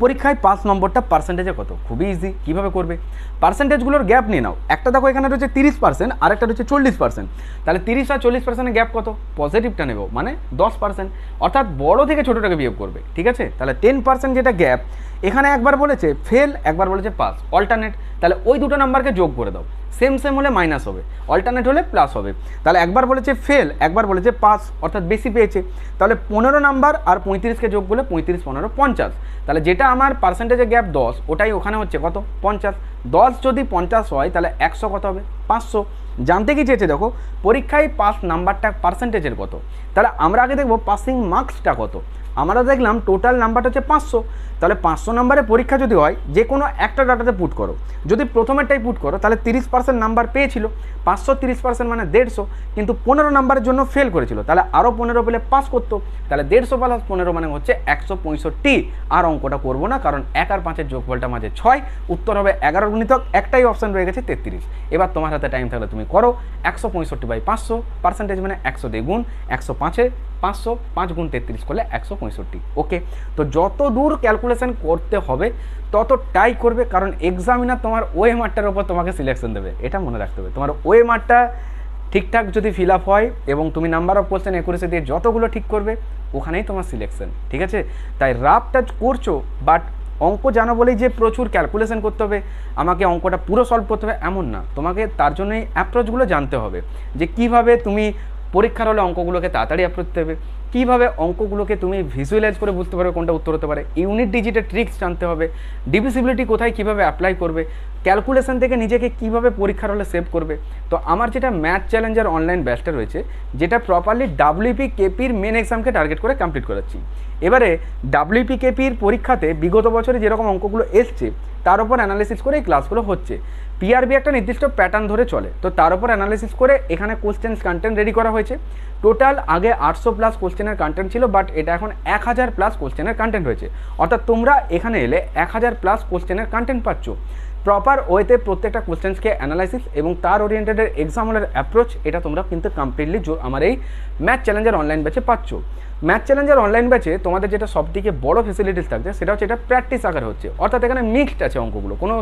পরীক্ষায় 5 নম্বরটা পার্সেন্টেজে কত? খুবই ইজি। কীভাবে করবে? পার্সেন্টেজগুলোর গ্যাপ নিয়ে নাও। একটা দেখো এখানে রয়েছে 30%, আর একটা রয়েছে 40%, তাহলে 30 আর 40%-এর গ্যাপ কত? পজিটিভটা নেব, মানে 10%, অর্থাৎ বড় থেকে ছোটোটাকে বিয়োগ করবে, ঠিক আছে? তাহলে 10% যেটা গ্যাপ, এখানে একবার বলেছে ফেল, একবার বলেছে পাস, অল্টারনেট, তাহলে ওই দুটো নাম্বারকে যোগ করে দাও, সেম সেম হলে মাইনাস হবে, অল্টারনেট হলে প্লাস হবে। তাহলে একবার বলেছে ফেল, একবার বলেছে পাস, অর্থাৎ বেশি পেয়েছে। তাহলে 15 নাম্বার আর 35কে যোগ করলে 35 15 50। তাহলে যেটা আমার পার্সেন্টেজের গ্যাপ 10, ওটাই ওখানে হচ্ছে কত 50। 10 যদি 50 হয় তাহলে 100 কত হবে 500। জানতে কি চেয়েছে দেখো, পরীক্ষায় পাস নাম্বারটা পার্সেন্টেজের কত। তাহলে আমরা আগে দেখবো পাসিং মার্কসটা কত। আমরা দেখলাম টোটাল নাম্বারটা হচ্ছে 500। তাহলে 500 নাম্বারে পরীক্ষা যদি হয়, যে কোনো একটা ডাটাতে পুট করো, যদি প্রথমেরটাই পুট করো তাহলে 30% নাম্বার পেয়েছিল, 530% মানে 150, কিন্তু 15 নাম্বারের জন্য ফেল করেছিল, তাহলে আরও 15 পেলে পাস করতো। তাহলে 150 প্লাস 15 মানে হচ্ছে 165। আর অঙ্কটা করবো না, কারণ 1 আর 5-এর যোগফলটা মাঝে 6, উত্তর হবে 11 গুণিতক, একটাই অপশান রয়ে গেছে 33। এবার তোমার হাতে টাইম থাকলে তুমি করো। 165/500, পার্সেন্টেজ মানে 100 দিয়ে গুণ, 105-এ 500, 5 গুণ 33 করলে 165। ওকে, তো যত দূর ক্যালকুলেশন করতে হবে ততটাই করবে, কারণ এক্সামিনার তোমার ওএমআরটার ওপর তোমাকে সিলেকশন দেবে, এটা মনে রাখতে হবে। তোমার ওএমআরটা ঠিকঠাক যদি ফিল আপ হয় এবং তুমি নাম্বার অফ কোশ্চেন একুরেসি দিয়ে যতগুলো ঠিক করবে, ওখানেই তোমার সিলেকশন, ঠিক আছে। তাই রাফ টাচ করছো, বাট অঙ্ক জানো বলেই যে প্রচুর ক্যালকুলেশন করতে হবে, আমাকে অঙ্কটা পুরো সলভ করতে হবে এমন না। তোমাকে তার জন্য এই অ্যাপ্রোচগুলো জানতে হবে, যে কিভাবে তুমি পরীক্ষার হলে অঙ্কগুলোকে তাড়াতাড়ি অ্যাপ্রোচ দেবে, কীভাবে অঙ্কগুলোকে তুমি ভিজুয়ালাইজ করে বুঝতে পারবে কোনটা উত্তর হতে পারে, ইউনিট ডিজিটের ট্রিক্স জানতে হবে, ডিভিজিবিলিটি কোথায় কীভাবে অ্যাপ্লাই করবে, ক্যালকুলেশন থেকে নিজেকে কীভাবে পরীক্ষার হলে সেভ করবে। তো আমার যেটা ম্যাথ চ্যালেঞ্জার অনলাইন ব্যাচটা রয়েছে, যেটা প্রপারলি ডাব্লিউপি কেপির মেন এক্সামকে টার্গেট করে কমপ্লিট করাচ্ছি। এবারে ডাব্লিউপি কেপির পরীক্ষাতে বিগত বছরে যেরকম অঙ্কগুলো এসছে তার উপর অ্যানালিসিস করে এই ক্লাসগুলো হচ্ছে। পিআরবি একটা নির্দিষ্ট প্যাটার্ন ধরে চলে, তো তার উপর অ্যানালিসিস করে এখানে কোশ্চেন্স কন্টেন্ট রেডি করা হয়েছে। টোটাল আগে 800+ কোশ্চেনের কন্টেন্ট ছিল, বাট এটা এখন 1000+ কোশ্চেনের কন্টেন্ট হয়েছে। অর্থাৎ তোমরা এখানে এলে 1000+ কোশ্চেনের কন্টেন্ট পাচ্ছ। প্রপার ওয়েতে প্রত্যেকটা কোশ্চেন্সকে অ্যানালাইসিস এবং তার ওরিয়েন্টেডের এক্সামের অ্যাপ্রোচ, এটা তোমরা কিন্তু কমপ্লিটলি আমার এই ম্যাথ চ্যালেঞ্জার অনলাইন ব্যাচে পাচ্ছ। ম্যাথ চ্যালেঞ্জার অনলাইন ব্যাচে তোমাদের যেটা সবথেকে বড় ফেসিলিটিস থাকছে, সেটা হচ্ছে এটা প্র্যাকটিস আকারে হচ্ছে। অর্থাৎ এখানে মিক্সড আছে অঙ্কগুলো, কোনো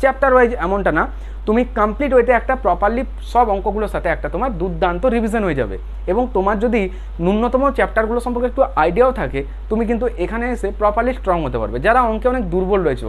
চ্যাপ্টার ওয়াইজ এমনটা না। তুমি কমপ্লিট ওয়েতে একটা প্রপারলি সব অঙ্কগুলোর সাথে একটা তোমার দুর্দান্ত রিভিশন হয়ে যাবে। এবং তোমার যদি ন্যূনতম চ্যাপ্টারগুলো সম্পর্কে একটু আইডিয়াও থাকে, তুমি কিন্তু এখানে এসে প্রপারলি স্ট্রং হতে পারবে। যারা অঙ্কে অনেক দুর্বল রয়েছে,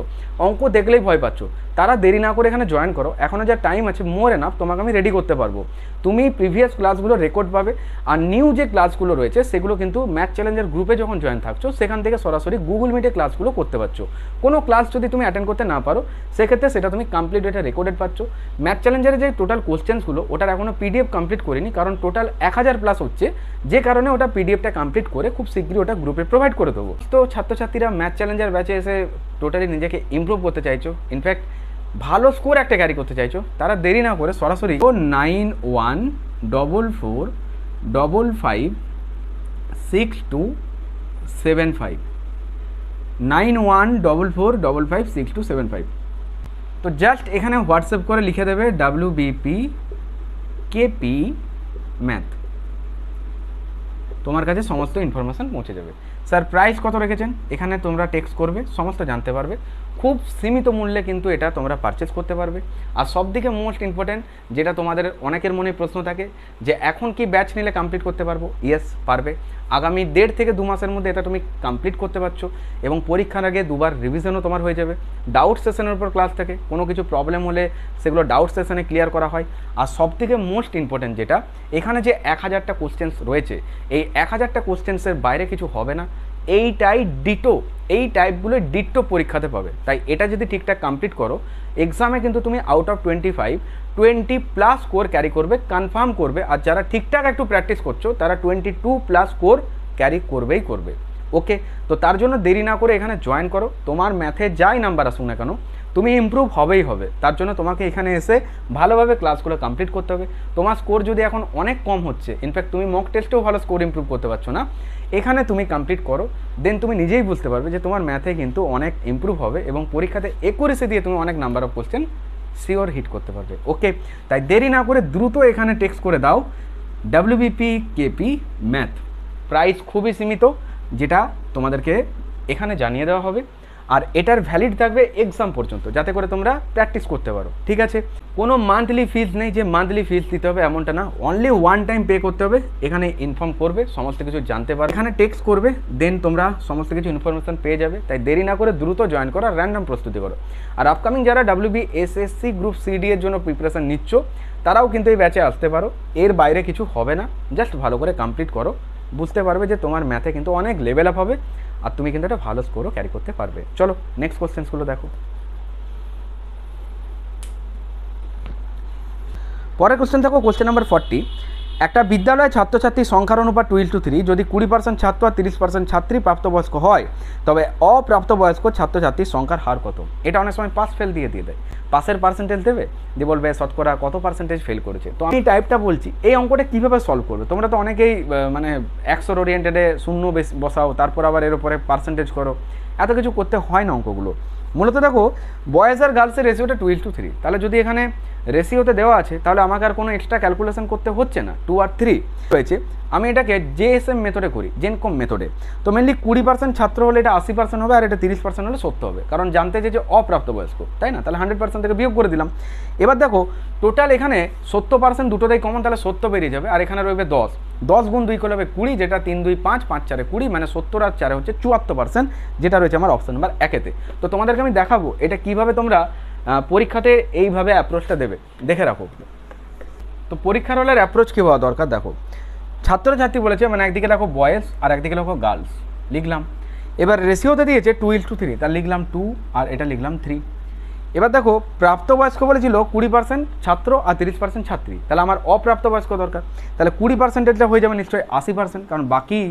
অঙ্ক দেখলেই ভয় পাচ্ছ, তারা দেরি না করে এখানে জয়েন করো। এখনও যা টাইম আছে মোর এনাফ, তোমাকে আমি রেডি করতে পারবো। তুমি প্রিভিয়াস ক্লাসগুলো রেকর্ড পাবে, আর নিউ যে ক্লাসগুলো রয়েছে সেগুলো কিন্তু ম্যাথ চ্যালেঞ্জার গ্রুপে যখন জয়েন থাকছো, সেখান থেকে সরাসরি গুগল মিটে ক্লাসগুলো করতে পারছো। কোনো ক্লাস যদি তুমি অ্যাটেন্ড করতে না পারো, সেক্ষেত্রে সেটা তুমি কমপ্লিট এটা রেকর্ডেড পাচ্ছ। ম্যাথ চ্যালেঞ্জারের যে টোটাল কোশ্চেন্সগুলো, ওটার এখনও পিডিএফ কমপ্লিট করিনি, কারণ টোটাল 1000+ হচ্ছে, যে কারণে ওটা পিডিএফটা কমপ্লিট করে খুব শীঘ্রই ওটা গ্রুপে প্রোভাইড করে দেবো। তো ছাত্রছাত্রীরা ম্যাথ চ্যালেঞ্জার ব্যাচে এসে টোটালি নিজেকে ইমপ্রুভ করতে চাইছো, ইনফ্যাক্ট ভালো স্কোর একটা ক্যারি করতে চাইছো, তারা দেরি না করে সরাসরি 9144556275 9144556275। তো জাস্ট এখানে হোয়াটসঅ্যাপ করে লিখে দেবে WBP KP ম্যাথ, তোমার কাছে সমস্ত ইনফরমেশান পৌঁছে যাবে। স্যার প্রাইস কত রেখেছেন, এখানে তোমরা টেক্সট করবে, সমস্ত জানতে পারবে। খুব সীমিত মূল্যে কিন্তু এটা তোমরা পারচেস করতে পারবে। আর সবথেকে মোস্ট ইম্পর্ট্যান্ট, যেটা তোমাদের অনেকের মনে প্রশ্ন থাকে যে এখন কি ব্যাচ নিলে কমপ্লিট করতে পারবো, ইয়েস পারবে। আগামী 1.5 থেকে 2 মাসের মধ্যে এটা তুমি কমপ্লিট করতে পারছো, এবং পরীক্ষার আগে 2বার রিভিশনও তোমার হয়ে যাবে। ডাউট সেশনের উপর ক্লাস থাকে, কোনো কিছু প্রবলেম হলে সেগুলো ডাউট সেশনে ক্লিয়ার করা হয়। আর সবথেকে মোস্ট ইম্পর্ট্যান্ট যেটা, এখানে যে 1000টা কোশ্চেন্স রয়েছে, এই 1000টা কোশ্চেন্সের বাইরে কিছু হবে না, এইটাই ডিটো, এই টাইপগুলো ডিটো পরীক্ষাতে পাবে। তাই এটা যদি ঠিকঠাক কমপ্লিট করো, এক্সামে কিন্তু তুমি আউট অফ 25 20+ স্কোর ক্যারি করবে, কনফার্ম করবে। আর যারা ঠিকঠাক একটু প্র্যাকটিস করছো, তারা 22+ স্কোর ক্যারি করবেই করবে। ওকে, তো তার জন্য দেরি না করে এখানে জয়েন করো। তোমার ম্যাথে যাই নাম্বার আসুক না কেন, তুমি ইমপ্রুভ হবেই হবে। তার জন্য তোমাকে এখানে এসে ভালোভাবে ক্লাসগুলো কমপ্লিট করতে হবে। তোমার স্কোর যদি এখন অনেক কম হচ্ছে, ইনফ্যাক্ট তুমি মক টেস্টেও ভালো স্কোর ইমপ্রুভ করতে পারছো না, এখানে তুমি কমপ্লিট করো, দেন তুমি নিজেই বুঝতে পারবে যে তোমার ম্যাথে কিন্তু অনেক ইমপ্রুভ হবে, এবং পরীক্ষাতে একুরেসি দিয়ে তুমি অনেক number of question sure hit করতে পারবে। ওকে, তাই দেরি না করে দ্রুত এখানে টেক্সট করে দাও WBP KP ম্যাথ। প্রাইস খুবই সীমিত, যেটা তোমাদেরকে এখানে জানিয়ে দেওয়া হবে। আর এটার ভ্যালিড থাকবে এক্সাম পর্যন্ত, যাতে করে তোমরা প্র্যাকটিস করতে পারো। ঠিক আছে, কোনো মান্থলি ফিজ নেই যে মান্থলি ফিজ দিতে হবে, এমনটা না, অনলি ওয়ান টাইম পে করতে হবে। এখানে ইনফর্ম করবে, সমস্ত কিছু জানতে পারবে, এখানে টেক্সট করবে, দেন তোমরা সমস্ত কিছু ইনফরমেশন পেয়ে যাবে। তাই দেরি না করে দ্রুত জয়েন করো, আর র্যান্ডম প্রস্তুতি করো। আর আপকামিং যারা WBSSC গ্রুপ সিডি এর জন্য প্রিপারেশন নিচ্ছ, তারাও কিন্তু এই ব্যাচে আসতে পারো। এর বাইরে কিছু হবে না, জাস্ট ভালো করে কমপ্লিট করো, বুঝতে পারবে যে তোমার ম্যাথে কিন্তু অনেক লেভেল আপ হবে, আর তুমি কিন্তু একটা ভালো স্কোরও ক্যারি করতে পারবে। চলো নেক্সট কোশ্চেন্সগুলো দেখো। পরের কোশ্চেন দেখো, কোশ্চেন নাম্বার 40। একটা বিদ্যালয়ে ছাত্রছাত্রীর সংখ্যার অনুপাত 2:3, যদি 20% ছাত্র আর 30% ছাত্রী প্রাপ্তবয়স্ক হয়, তবে অপ্রাপ্তবয়স্ক ছাত্রছাত্রীর সংখ্যার হার কত? এটা অনেক সময় পাস ফেল দিয়ে দেয়, পাসের পার্সেন্টেজ দেবে, দিয়ে বলবে শতকরা কত পার্সেন্টেজ ফেল করেছে। তো আমি টাইপটা বলছি, এই অঙ্কটা কীভাবে সলভ করবে। তোমরা তো অনেকেই মানে 100 ওরিয়েন্টেডে শূন্য বসাও, তারপর আবার এর উপরে পার্সেন্টেজ করো, এত কিছু করতে হয় না অঙ্কগুলো। মূলত দেখো, বয়েজ আর গার্লসের রেশিওটা 2:3, তাহলে যদি এখানে রেশিওতে দেওয়া আছে, তাহলে আমাকে আর কোনো এক্সট্রা ক্যালকুলেশন করতে হচ্ছে না। 2 আর 3 রয়েছে, আমি এটাকে JSM মেথডে করি, জেনকম মেথডে। তো মেনলি 20% ছাত্র হলে এটা 80% হবে, আর এটা 30% হলে 70 হবে, কারণ জানতে যে অপ্রাপ্তবয়স্ক, তাই না? তাহলে 100% থেকে বিয়োগ করে দিলাম। এবার দেখো টোটাল এখানে 70% দুটোটাই কমন, তাহলে 70 বেরিয়ে যাবে, আর এখানে রইবে 10। 10 গুণ 2 করলে হবে 20, যেটা 3 2 5, 5 4 20, মানে 70 আর 4 হচ্ছে 74%, যেটা রয়েছে আমার অপশন নাম্বার 1-এতে। তো তোমাদেরকে আমি দেখাবো এটা কিভাবে তোমরা পরীক্ষাতে এইভাবে অ্যাপ্রোচটা দেবে, দেখে রাখো। তো পরীক্ষার হলের অ্যাপ্রোচ কী হওয়া দরকার দেখো, ছাত্রছাত্রী বলেছে, মানে একদিকে দেখো বয়েজ আর একদিকে দেখো গার্লস, লিখলাম। এবার রেশিওতে দিয়েছে 2:3, তার লিখলাম 2, আর এটা লিখলাম 3। এবার দেখো প্রাপ্তবয়স্ক বলেছিল 20% ছাত্র আর 30% ছাত্রী, তাহলে আমার অপ্রাপ্তবয়স্ক দরকার, তাহলে 20%টা হয়ে যাবে নিশ্চয়ই 80%, কারণ বাকি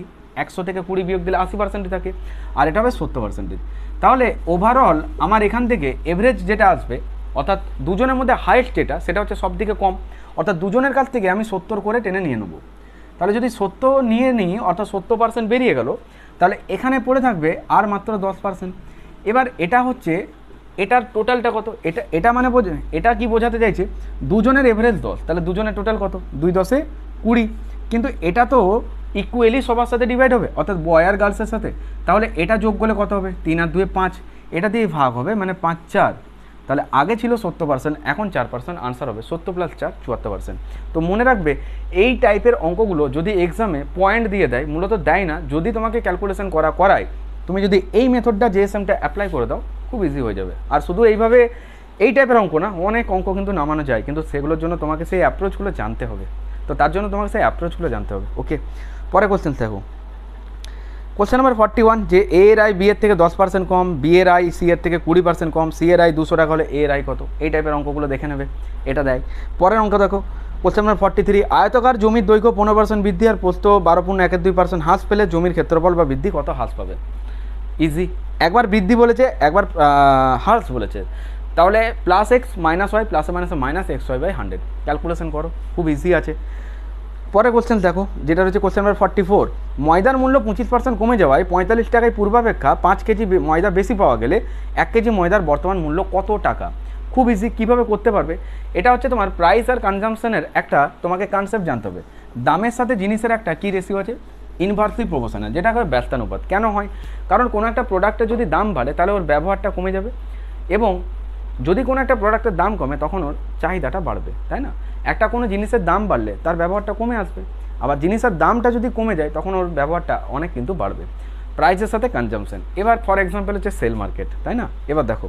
100 থেকে 20 বিয়োগ দিলে 80% থাকে, আর এটা হবে 70%। তাহলে ওভারঅল আমার এখান থেকে এভারেজ যেটা আসবে, অর্থাৎ দুজনের মধ্যে হাইয়েস্ট যেটা, সেটা হচ্ছে সব থেকে কম, অর্থাৎ দুজনের কাছ থেকে আমি 70 করে টেনে নিয়ে নেবো। তাহলে যদি 70 নিয়ে নিই, অর্থাৎ 70% বেরিয়ে গেল, তাহলে এখানে পড়ে থাকবে আর মাত্র 10%। এবার এটা হচ্ছে, এটার টোটালটা কত, এটা মানে এটা কি বোঝাতে চাইছে, দুজনের এভারেজ 10, তাহলে দুজনের টোটাল কত, 2 10 20, কিন্তু এটা তো ইকুয়ালি সবার সাথে ডিভাইড হবে, অর্থাৎ বয় আর গার্লসের সাথে, তাহলে এটা যোগ করলে কত হবে, 3 আর 2 5, এটা দিয়ে ভাগ হবে, মানে 5 4, তাহলে আগে ছিল 70%, এখন 4%, আনসার হবে 70 + 4 74%। তো মনে রাখবে, এই টাইপের অঙ্কগুলো যদি এক্সামে পয়েন্ট দিয়ে দেয়, মূলত দেয় না, যদি তোমাকে ক্যালকুলেশন করায়, তুমি যদি এই মেথডটা JSMটা অ্যাপ্লাই করে দাও, খুব ইজি হয়ে যাবে। আর শুধু এইভাবে এই টাইপের অঙ্ক না, অনেক অঙ্ক কিন্তু নামানো যায়, কিন্তু সেগুলোর জন্য তোমাকে সেই অ্যাপ্রোচগুলো জানতে হবে। তো তার জন্য তোমাকে সেই অ্যাপ্রোচগুলো জানতে হবে। ওকে, পরে কোশ্চেন দেখো, কোশ্চেন নাম্বার 41, যে A এর আয় B এর থেকে 10% কম, B এর আয় C এর থেকে 20% কম, C এর আয় 200 টাকা হলে A এর আয় কত? এই টাইপের অঙ্কগুলো দেখে নেবে, এটা দেয়। পরের অঙ্ক দেখো, কোশ্চেন নাম্বার 43, আয়তকার জমির দৈর্ঘ্য 15% বৃদ্ধি আর প্রস্থ 12.12% হ্রাস পেলে জমির ক্ষেত্রফল বা বৃদ্ধি কত হ্রাস পাবে? ইজি, একবার বৃদ্ধি বলেছে, একবার হ্রাস বলেছে, তাহলে +x - y প্লাসে মাইনাসে -xy/100, ক্যালকুলেশন করো, খুব ইজি আছে। পরে কোশ্চেন দেখো, যেটা রয়েছে কোশ্চেন নাম্বার 44, ময়দার মূল্য 25% কমে যাওয়ায় 45 টাকায় পূর্বাপেক্ষা 5 কেজি ময়দা বেশি পাওয়া গেলে 1 কেজি ময়দার বর্তমান মূল্য কত টাকা? খুব ইজি, কীভাবে করতে পারবে, এটা হচ্ছে তোমার প্রাইস আর কনজামশনের একটা তোমাকে কনসেপ্ট জানতে হবে। দামের সাথে জিনিসের একটা কী রেশিও আছে, ইনভার্সলি প্রপোর্শনাল, যেটা হয় ব্যস্তানুপাত। কেন হয়, কারণ কোনো একটা প্রোডাক্টের যদি দাম বাড়ে, তাহলে ওর ব্যবহারটা কমে যাবে, এবং যদি কোনো একটা প্রোডাক্টের দাম কমে, তখন ওর চাহিদাটা বাড়বে, তাই না? একটা কোনো জিনিসের দাম বাড়লে তার ব্যবহারটা কমে আসবে, আবার জিনিসের দামটা যদি কমে যায়, তখন ওর ব্যবহারটা অনেক কিন্তু বাড়বে। প্রাইসের সাথে কনজামশন। এবার ফর এক্সাম্পল হচ্ছে সেল মার্কেট, তাই না? এবার দেখো,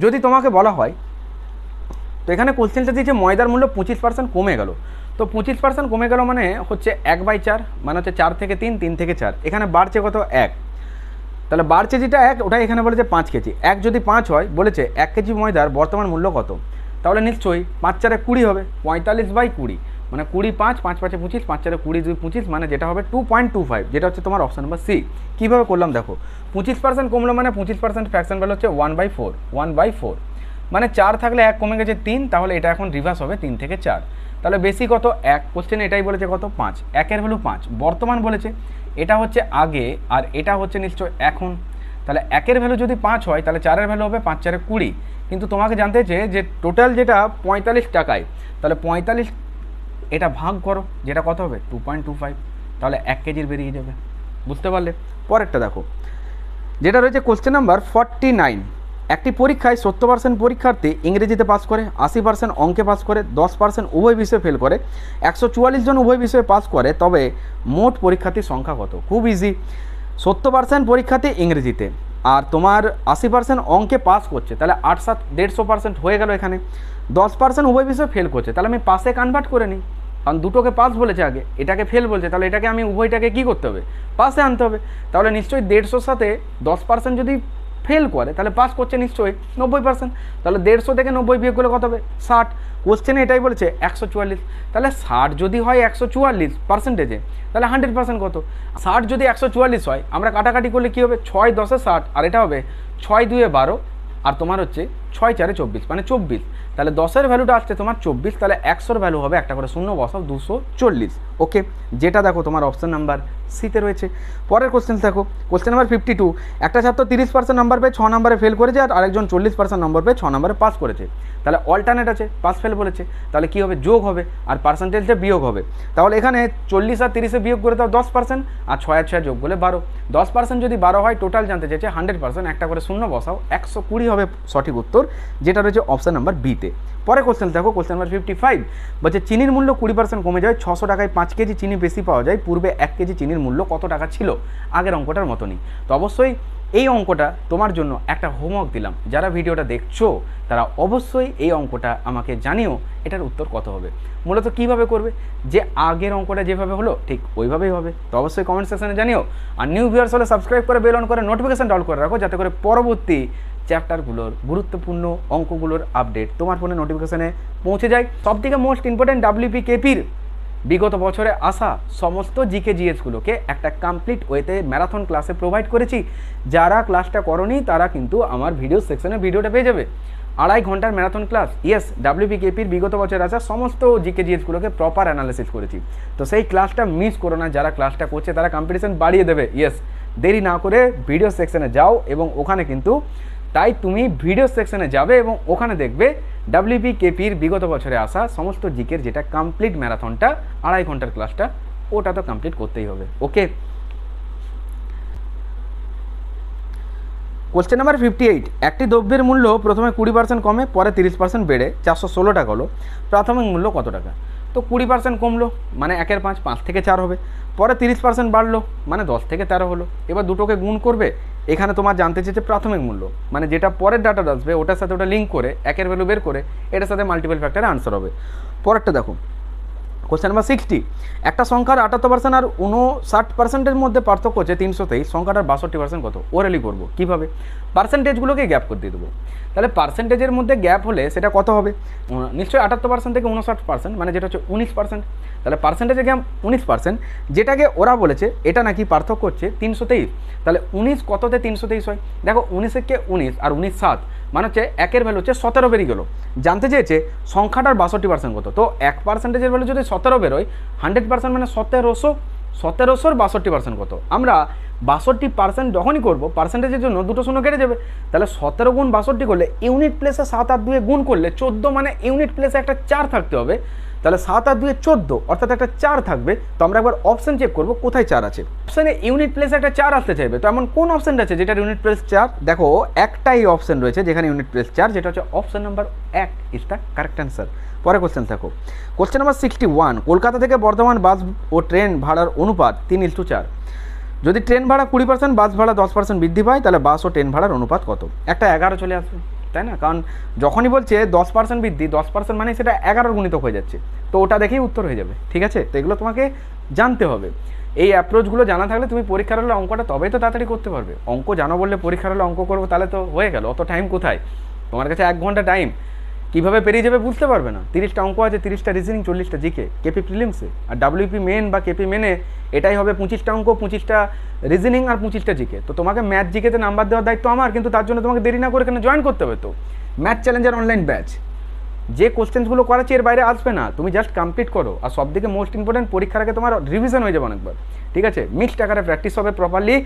যদি তোমাকে বলা হয়, তো এখানে কোশ্চেনটা দিয়েছে ময়দার মূল্য 25% কমে গেল, তো 25% কমে গেল মানে হচ্ছে 1/4, মানে হচ্ছে 4 থেকে 3, 3 থেকে 4, এখানে বাড়ছে কত, 1, তাহলে বাড়ছে যেটা 1, ওটা এখানে বলেছে 5 কেজি। 1 যদি 5 হয়, বলেছে 1 কেজি ময়দার বর্তমান মূল্য কত, তাহলে নিশ্চয়ই 5 4 20 হবে, 45/20, মানে 20 5 5 5 25, 5 4 20 2 25, মানে যেটা হবে 2.25, যেটা হচ্ছে তোমার অপশন নাম্বার সি। কীভাবে করলাম দেখো, 25% কমলো মানে 25% ফ্র্যাকশন ভ্যালু হচ্ছে 1/4, 1/4, মানে 4 থাকলে 1 কমে গেছে 3, তাহলে এটা এখন রিভার্স হবে 3 থেকে 4, তাহলে বেশি কত, 1। কোশ্চেনে এটাই বলেছে কত, 5, 1-এর ভ্যালু 5, বর্তমান বলেছে, এটা হচ্ছে আগে আর এটা হচ্ছে নিশ্চয় এখন, তাহলে 1-এর ভ্যালু যদি 5 হয়, তাহলে 4-এর ভ্যালু হবে 5 4 20, কিন্তু তোমাকে জানতে হচ্ছে যে টোটাল যেটা 45 টাকায়, তাহলে 45 এটা ভাগ করো, যেটা কত হবে 2.25, তাহলে 1 কেজির বেরিয়ে যাবে। বুঝতে পারলে? পরেরটা দেখো, যেটা রয়েছে কোশ্চেন নাম্বার 49, একটি পরীক্ষায় 70% পরীক্ষার্থী ইংরেজিতে পাস করে, 80% অঙ্কে পাস করে, 10% উভয় বিষয়ে ফেল করে, 144 জন উভয় বিষয়ে পাস করে, তবে মোট পরীক্ষার্থীর সংখ্যা কত? খুব ইজি। 70% পরীক্ষার্থী ইংরেজিতে আর তোমার 80% অঙ্কে পাস করছে, তাহলে 8-7 150% হয়ে গেল। এখানে 10% উভয় বিষয়ে ফেল করছে, তাহলে আমি পাসে কনভার্ট করে নিই, কারণ দুটোকে পাস বলেছে আগে, এটাকে ফেল বলছে, তাহলে এটাকে আমি উভয়টাকে কী করতে হবে? পাসে আনতে হবে। তাহলে নিশ্চয়ই 150 সাথে 10% যদি ফেল করে তাহলে পাস করছে নিশ্চয়ই 90%। তাহলে 150 থেকে 90 বিয়োগ করলে কত হবে? 60। কোশ্চেনে এটাই বলেছে 144, তাহলে 60 যদি হয় 144 পার্সেন্টেজে, তাহলে 100% কত? 60 যদি 144 হয়, আমরা কাটাকাটি করলে কী হবে? 6 10 60, আর এটা হবে 6 2 12, আর তোমার হচ্ছে 6 4 24, মানে 24। তাহলে 10-এর ভ্যালুটা আসছে তোমার 24, তাহলে 100-র ভ্যালু হবে, একটা করে শূন্য বসাও, 240। ওকে, যেটা দেখো তোমার অপশান নাম্বার সিতে রয়েছে। পরের কোশ্চেন দেখো, কোশ্চেন নাম্বার 52। একটা ছাত্র 30% নাম্বার পেয়ে 6 নম্বরে ফেল করেছে, আর আরেকজন 40% নম্বর পেয়ে 6 নম্বরে পাস করেছে। তাহলে অল্টারনেট আছে, পাস ফেল বলেছে, তাহলে কী হবে? যোগ হবে, আর পার্সেন্টেজটা বিয়োগ হবে। তাহলে এখানে 40 আর 30-এ বিয়োগ করে দাও 10%, আর 6 আর 6 যোগ করলে 12। 10% যদি 12 হয়, টোটাল জানতে চাইছে 100%, একটা করে শূন্য বসাও, 120 হবে সঠিক উত্তর, যেটা রয়েছে অপশান নাম্বার বিতে। পরে কোশ্চেন দেখো, কোশ্চেন নাম্বার 55। বলছে চিনির মূল্য 20% কমে যায়, 600 টাকায় 5 কেজি চিনি বেশি পাওয়া যায়, পূর্বে 1 কেজি চিনির মূল্য কত টাকা ছিল? আগের অঙ্কটার মতনই। তো অবশ্যই এই অঙ্কটা তোমার জন্য একটা হোমওয়ার্ক দিলাম, যারা ভিডিওটা দেখছো তারা অবশ্যই এই অঙ্কটা আমাকে জানিও এটার উত্তর কত হবে। মূলত কীভাবে করবে? যে আগের অঙ্কটা যেভাবে হলো ঠিক ওইভাবেই হবে। তো অবশ্যই কমেন্ট সেকশনে জানিও, আর নিউ ভিউয়ার্স হলে সাবস্ক্রাইব করে বেল অন করে নোটিফিকেশন অল করে রাখো, যাতে করে পরবর্তী চ্যাপ্টারগুলোর গুরুত্বপূর্ণ অঙ্কগুলোর আপডেট তোমার ফোনে নোটিফিকেশানে পৌঁছে যায়। সবথেকে মোস্ট ইম্পর্টেন্ট WPKPর বিগত বছরে আসা সমস্ত জিকে জিএসগুলোকে একটা কমপ্লিট ওয়েতে ম্যারাথন ক্লাসে প্রোভাইড করেছি। যারা ক্লাসটা করনি তারা কিন্তু আমার ভিডিও সেকশনে ভিডিওটা পেয়ে যাবে। 2.5 ঘন্টার ম্যারাথন ক্লাস, ইয়েস, WPKPর বিগত বছর আসা সমস্ত জিকে জিএসগুলোকে প্রপার অ্যানালিসিস করেছি। তো সেই ক্লাসটা মিস করো না, যারা ক্লাসটা করছে তারা কম্পিটিশন বাড়িয়ে দেবে। ইয়েস, দেরি না করে ভিডিও সেকশনে যাও, এবং ওখানে কিন্তু তাই তুমি ভিডিও সেকশনে যাবে এবং ওখানে দেখবে WPKPর বিগত বছরে আসা সমস্ত জিকের যেটা কমপ্লিট ম্যারাথনটা 2.5 ঘন্টার ক্লাসটা, ওটা তো কমপ্লিট করতেই হবে। ওকে, কোশ্চেন নাম্বার 58। একটি দ্রব্যের মূল্য প্রথমে 20% কমে, পরে 30% বেড়ে 416 টাকা হলো, প্রাথমিক মূল্য কত টাকা? তো 20% কমলো মানে 1-এর 5, 5 থেকে 4 হবে, পরে 30% বাড়লো মানে 10 থেকে 13 হলো। এবার দুটোকে গুণ করবে, এখানে তোমার জানতে চেয়েছে প্রাথমিক মূল্য, মানে যেটা পরের ডাটাটা আসবে ওটার সাথে ওটা লিঙ্ক করে 1-এর ভ্যালু বের করে এটার সাথে মাল্টিপল ফ্যাক্টরে আনসার হবে। পরেরটা দেখো, কোশ্চেন নাম্বার 60। একটা সংখ্যার 78% আর 59%-এর মধ্যে পার্থক্য হচ্ছে 323, সংখ্যাটার 62% কত? ওরালি করবো কীভাবে? পার্সেন্টেজগুলোকে গ্যাপ করে দিয়ে দেবো। তাহলে পার্সেন্টেজের মধ্যে গ্যাপ হলে সেটা কত হবে? নিশ্চয়ই 78% থেকে 59%, মানে যেটা হচ্ছে 19%। তাহলে পার্সেন্টেজে গ্যাপ 19%, যেটাকে ওরা বলেছে এটা নাকি পার্থক্য হচ্ছে 323। তাহলে 19 কততে 323 হয়? দেখো 19-কে 19 আর 19 7, মানে হচ্ছে 1-এর ভ্যালু হচ্ছে 17 বেরিয়ে গেলো। জানতে চেয়েছে সংখ্যাটার 62% কত? তো 1%-এর ভ্যালু যদি 17 বেরোয়, 100% মানে 1700, 1700-র 62% কত? আমরা 62% যখনই করবো পার্সেন্টেজের জন্য দুটো শূন্য কেটে যাবে, তাহলে 17 গুণ 62 করলে ইউনিট প্লেসে 7 আর 2 গুণ করলে 14, মানে ইউনিট প্লেসে একটা 4 থাকতে হবে। তাহলে 7 আর 2 14, অর্থাৎ একটা 4 থাকবে। তো আমরা একবার অপশন চেক করবো কোথায় 4 আছে। অপশানে ইউনিট প্লেসে একটা 4 আসতে চাইবে, তো এমন কোন অপশানটা আছে যেটার ইউনিট প্লেস 4? দেখো একটাই অপশান রয়েছে যেখানে ইউনিট প্লেস 4, যেটা হচ্ছে option number 1 is the correct answer. পরে কোশ্চেন থাকো, কোশ্চেন নাম্বার 61। কলকাতা থেকে বর্ধমান বাস ও ট্রেন ভাড়ার অনুপাত 3:4। যদি ট্রেন ভাড়া 20%, বাস ভাড়া 10% বৃদ্ধি পায়, তাহলে বাস ও ট্রেন ভাড়ার অনুপাত কত? একটা 11 চলে আসবে, তাই না? কারণ যখনই বলছে 10% বৃদ্ধি, 10% মানে সেটা 11 গুণিতক হয়ে যাচ্ছে, তো ওটা দেখেই উত্তর হয়ে যাবে। ঠিক আছে, তো এগুলো তোমাকে জানতে হবে। এই অ্যাপ্রোচগুলো জানা থাকলে তুমি পরীক্ষার হলে অঙ্কটা তবেই তো তাড়াতাড়ি করতে পারবে। অঙ্ক জানো বললে পরীক্ষার হলে অঙ্ক করবো তাহলে তো হয়ে গেল, অত টাইম কোথায় তোমার কাছে? 1 ঘন্টা টাইম কীভাবে পেরিয়ে যাবে বুঝতে পারবে না। 30টা অঙ্ক আছে, 30টা রিজনিং, 40টা জিকে কেপি প্রিলিমসে, আর WP মেন বা কেপি মেনে এটাই হবে 25টা অঙ্ক, 25টা রিজনিং আর 25টা জিকে। তো তোমাকে ম্যাথ জিকেতে নাম্বার দেওয়ার দায়িত্ব আমার, কিন্তু তার জন্য তোমাকে দেরি না করে এখানে জয়েন করতে হবে। তো ম্যাথ চ্যালেঞ্জার অনলাইন ব্যাচ, যে কোশ্চেন্সগুলো করাচ্ছি এর বাইরে আসবে না, তুমি জাস্ট কমপ্লিট করো। আর সবথেকে মোস্ট ইম্পর্টেন্ট, পরীক্ষার আগে তোমার রিভিশন হয়ে যাবে অনেকবার। ঠিক আছে, মিক্সড আকারে প্র্যাকটিস হবে প্রপারলি,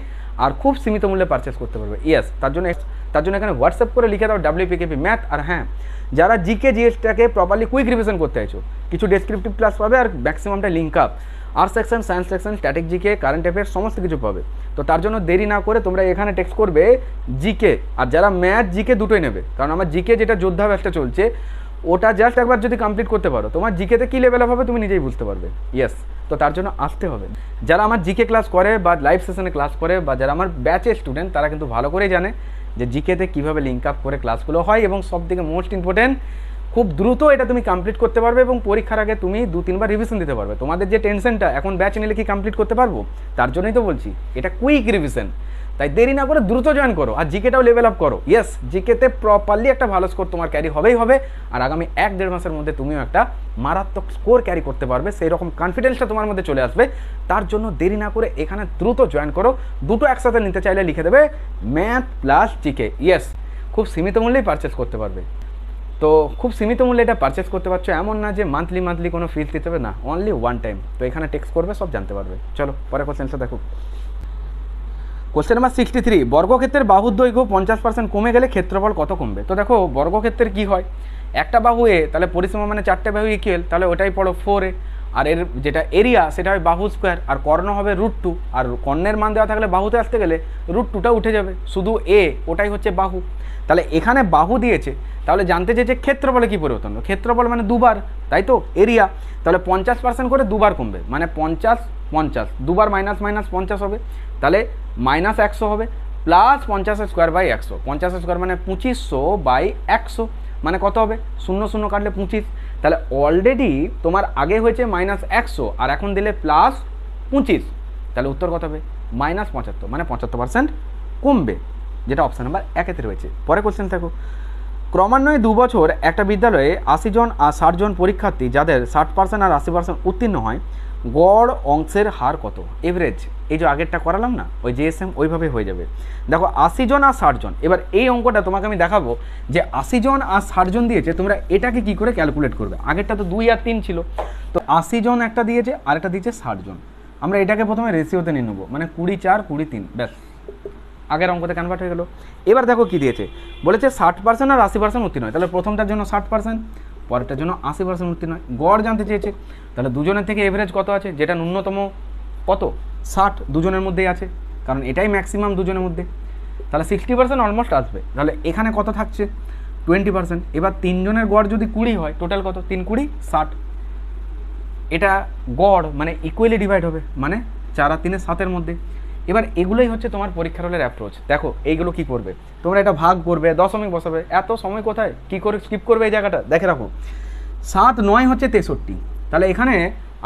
আর খুব সীমিত মূল্যে পারচেস করতে পারবে। ইয়েস, তার জন্য এখানে হোয়াটসঅ্যাপ করে লিখে দাও WPKP ম্যাথ। আর হ্যাঁ, যারা জিকে জিএসটাকে প্রপারলি কুইক রিভিশন করতে চাইছো, কিছু ডেসক্রিপটিভ ক্লাস পাবে আর ম্যাক্সিমামটা link up. Arts section, science section, static GK, current affairs সমস্ত কিছু পাবে। তো তার জন্য দেরি না করে তোমরা এখানে টেক্সট করবে জিকে, আর যারা ম্যাথ জিকে দুটোই নেবে, কারণ আমার জিকে যেটা যোদ্ধা ব্যাচটা চলছে ওটা জাস্ট একবার যদি কমপ্লিট করতে পারো তোমার জিকেতে কী লেভেল হবে তুমি নিজেই বুঝতে পারবে। ইয়েস, তো তার জন্য আসতে হবে। যারা আমার জিকে ক্লাস করে বা লাইভ সেশনে ক্লাস করে বা যারা আমার ব্যাচের স্টুডেন্ট তারা কিন্তু ভালো করেই জানে যে জিকেতে কীভাবে লিঙ্ক আপ করে ক্লাসগুলো হয়, এবং সবথেকে মোস্ট ইম্পর্টেন্ট খুব দ্রুত এটা তুমি কমপ্লিট করতে পারবে এবং পরীক্ষার আগে তুমি 2-3 বার রিভিশন দিতে পারবে। তোমাদের যে টেনশনটা এখন ব্যাচ নিলে কি কমপ্লিট করতে পারবো, তার জন্যই তো বলছি এটা কুইক রিভিশন। তাই দেরি না করে দ্রুত জয়েন করো আর জিকেটাও লেভেল আপ করো। ইয়েস, জিকেতে প্রপারলি একটা ভালো স্কোর তোমার ক্যারি হবেই হবে, আর আগামী 1-1.5 মাসের মধ্যে তুমিও একটা মারাত্মক স্কোর ক্যারি করতে পারবে, সেই রকম কনফিডেন্সটা তোমার মধ্যে চলে আসবে। তার জন্য দেরি না করে এখানে দ্রুত জয়েন করো। দুটো একসাথে নিতে চাইলে লিখে দেবে ম্যাথ প্লাস জিকে। ইয়েস, খুব সীমিত মূল্যেই পারচেস করতে পারবে। তো খুব সীমিত মূল্যে এটা পারচেস করতে পারছো, এমন না যে মান্থলি কোনো ফিস দিতে হবে, না, অনলি ওয়ান টাইম। তো এখানে টেক্সট করবে, সব জানতে পারবে। চলো পরে কোশ্চেনটা দেখো। কোশ্চেন নাম্বার 63, বর্গক্ষেত্রের বাহুর দৈর্ঘ্য 50% কমে গেলে ক্ষেত্রফল কত কমবে? তো দেখো বর্গক্ষেত্রের কি হয়, একটা বাহু এ, তাহলে পরিসীমা মানে 4টে বাহু ইকুয়াল, তাহলে ওটাই পড়ো 4a, আর এর যেটা এরিয়া সেটা হয় বাহু স্কোয়ার, আর কর্ণ হবে √2, আর কর্ণের মান দেওয়া থাকলে বাহুতে আসতে গেলে √2টা উঠে যাবে, শুধু এ ওটাই হচ্ছে বাহু। তাহলে এখানে বাহু দিয়েছে, তাহলে জানতে চেয়েছে ক্ষেত্রফলে কী পরিবর্তন হবে। ক্ষেত্রফল মানে দুবার, তাই তো এরিয়া, তাহলে 50% করে দুবার কমবে, মানে 50 দুবার -50 হবে, তাহলে -100 হবে, প্লাস 50² 100, 50² মানে 2500/100, মানে কত হবে 0 কাটলে 25। তাহলে অলরেডি তোমার আগে হয়েছে -100 আর এখন দিলে +25, তাহলে উত্তর কত হবে -75, মানে 75% কমবে, যেটা অপশান নাম্বার 1-এতে রয়েছে। পরে কোশ্চেন দেখো, ক্রমান্বয়ে 2 বছর একটা বিদ্যালয়ে 80 জন আর 60 জন পরীক্ষার্থী যাদের 60% আর 80% উত্তীর্ণ হয়, গড় অংশের হার কত? এভারেজ, এই যে আগেরটা করালাম না ওই জিএসএম, ওইভাবে হয়ে যাবে। দেখো 80 জন আর 60 জন, এবার এই অঙ্কটা তোমাকে আমি দেখাবো যে 80 জন আর 60 জন দিয়েছে, তোমরা এটাকে কি করে ক্যালকুলেট করবে। আগেরটা তো 2 আর 3 ছিল, তো 80 জন একটা দিয়েছে আর একটা দিয়েছে 60 জন। আমরা এটাকে প্রথমে রেশিওতে নিয়ে নেবো, মানে 20/4 20/3, ব্যাস আগের অঙ্কতে কনভার্ট হয়ে গেল। এবার দেখো কি দিয়েছে, বলেছে 60% আর 80% উত্তীর্ণ হয়, তাহলে প্রথমটার জন্য 60%, পরেরটার জন্য 80% উত্তীর্ণ হয়। গড় জানতে চেয়েছে, তাহলে দুজনের থেকে এভারেজ কত আছে, যেটা ন্যূনতম কত 60 দুজনের মধ্যেই আছে, কারণ এটাই ম্যাক্সিমাম দুজনের মধ্যে, তাহলে 60% অলমোস্ট আসবে। তাহলে এখানে কত থাকছে 20%। এবার 3 জনের গড় যদি 20 হয়, টোটাল কত 3 20 60, এটা গড় মানে ইকুয়ালি ডিভাইড হবে, মানে 4 আর 3 7-এর মধ্যে। এবার এগুলোই হচ্ছে তোমার পরীক্ষার হলের অ্যাপ্রোচ। দেখো এইগুলো কি করবে, তোমরা এটা ভাগ করবে, দশমিক বসাবে, এত সময় কোথায়, কি করে স্কিপ করবে এই জায়গাটা দেখে রাখো। 7 9 হচ্ছে 63, তাহলে এখানে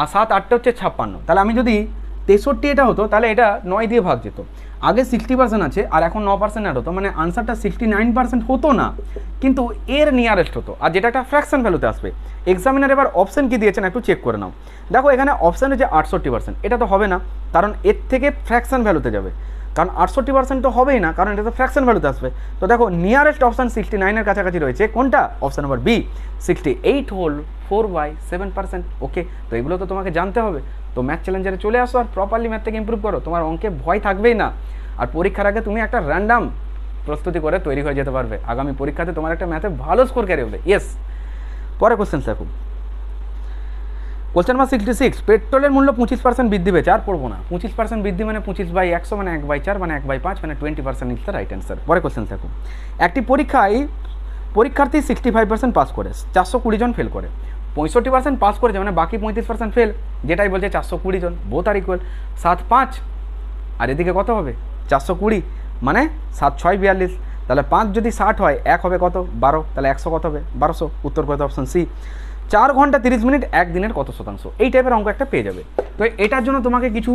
আর 7 8 হচ্ছে 56, তাহলে আমি যদি 63 এটা হতো তাহলে এটা 9 দিয়ে ভাগ যেত। আগে 60% আছে আর এখন 9% অ্যাড হতো, মানে আনসারটা 69% হতো না, কিন্তু এর নিয়ারেস্ট হতো, আর যেটা একটা ফ্র্যাকশন ভ্যালুতে আসবে। এক্সামিনার এবার অপশন কি দিয়েছেন একটু চেক করে নাও। দেখো এখানে অপশান হচ্ছে 68%, এটা তো হবে না, কারণ এর থেকে ফ্র্যাকশন ভ্যালুতে যাবে, কারণ 68% তো হবেই না, কারণ এটা তো ফ্র্যাকশন ভ্যালুতে আসবে। তো দেখো নিয়ারেস্ট অপশান 69-এর কাছাকাছি রয়েছে, কোনটা অপশান নাম্বার বি, 68 হোল 4/7%। ওকে, তো এগুলো তো তোমাকে জানতে হবে। তো ম্যাথ চ্যালেঞ্জারে চলে আসো আর প্রপারলি ম্যাথ থেকে ইম্প্রুভ করো, তোমার অঙ্কে ভয় থাকবেই না, আর পরীক্ষার আগে তুমি একটা র্যান্ডাম প্রস্তুতি করে তৈরি হয়ে যেতে পারবে, আগামী পরীক্ষাতে তোমার একটা ম্যাথে ভালো স্কোর ক্যারি হবে। ইয়েস, পরে কোশ্চেন দেখো। কোশ্চেন নাম্বার 66, পেট্রোলের মূল্য 25% বৃদ্ধি পেয়েছে, আর পড়বো না, 25% বৃদ্ধি মানে 25/100 মানে 1/4 মানে 1/5 মানে 20% ইজ দ্য রাইট অ্যান্সার। পরে কোশ্চেন দেখো, একটি পরীক্ষায় পরীক্ষার্থী 65% পাস করে, 420 জন ফেল করে, 65% পাস করেছে মানে বাকি 35% ফেল, যেটাই বলছে 420 জন, বোথ আর ইকুয়াল। 7 5 আর এদিকে কত হবে 420, মানে 7 6 42, তাহলে 5 যদি 60 হয় 1 হবে কত 12, তাহলে 100 কত হবে 1200, উত্তর কত অপশন সি। 4 ঘন্টা 30 মিনিট একদিনের কত শতাংশ, এই টাইপের অঙ্ক একটা পেয়ে যাবে। তো এটার জন্য তোমাকে কিছু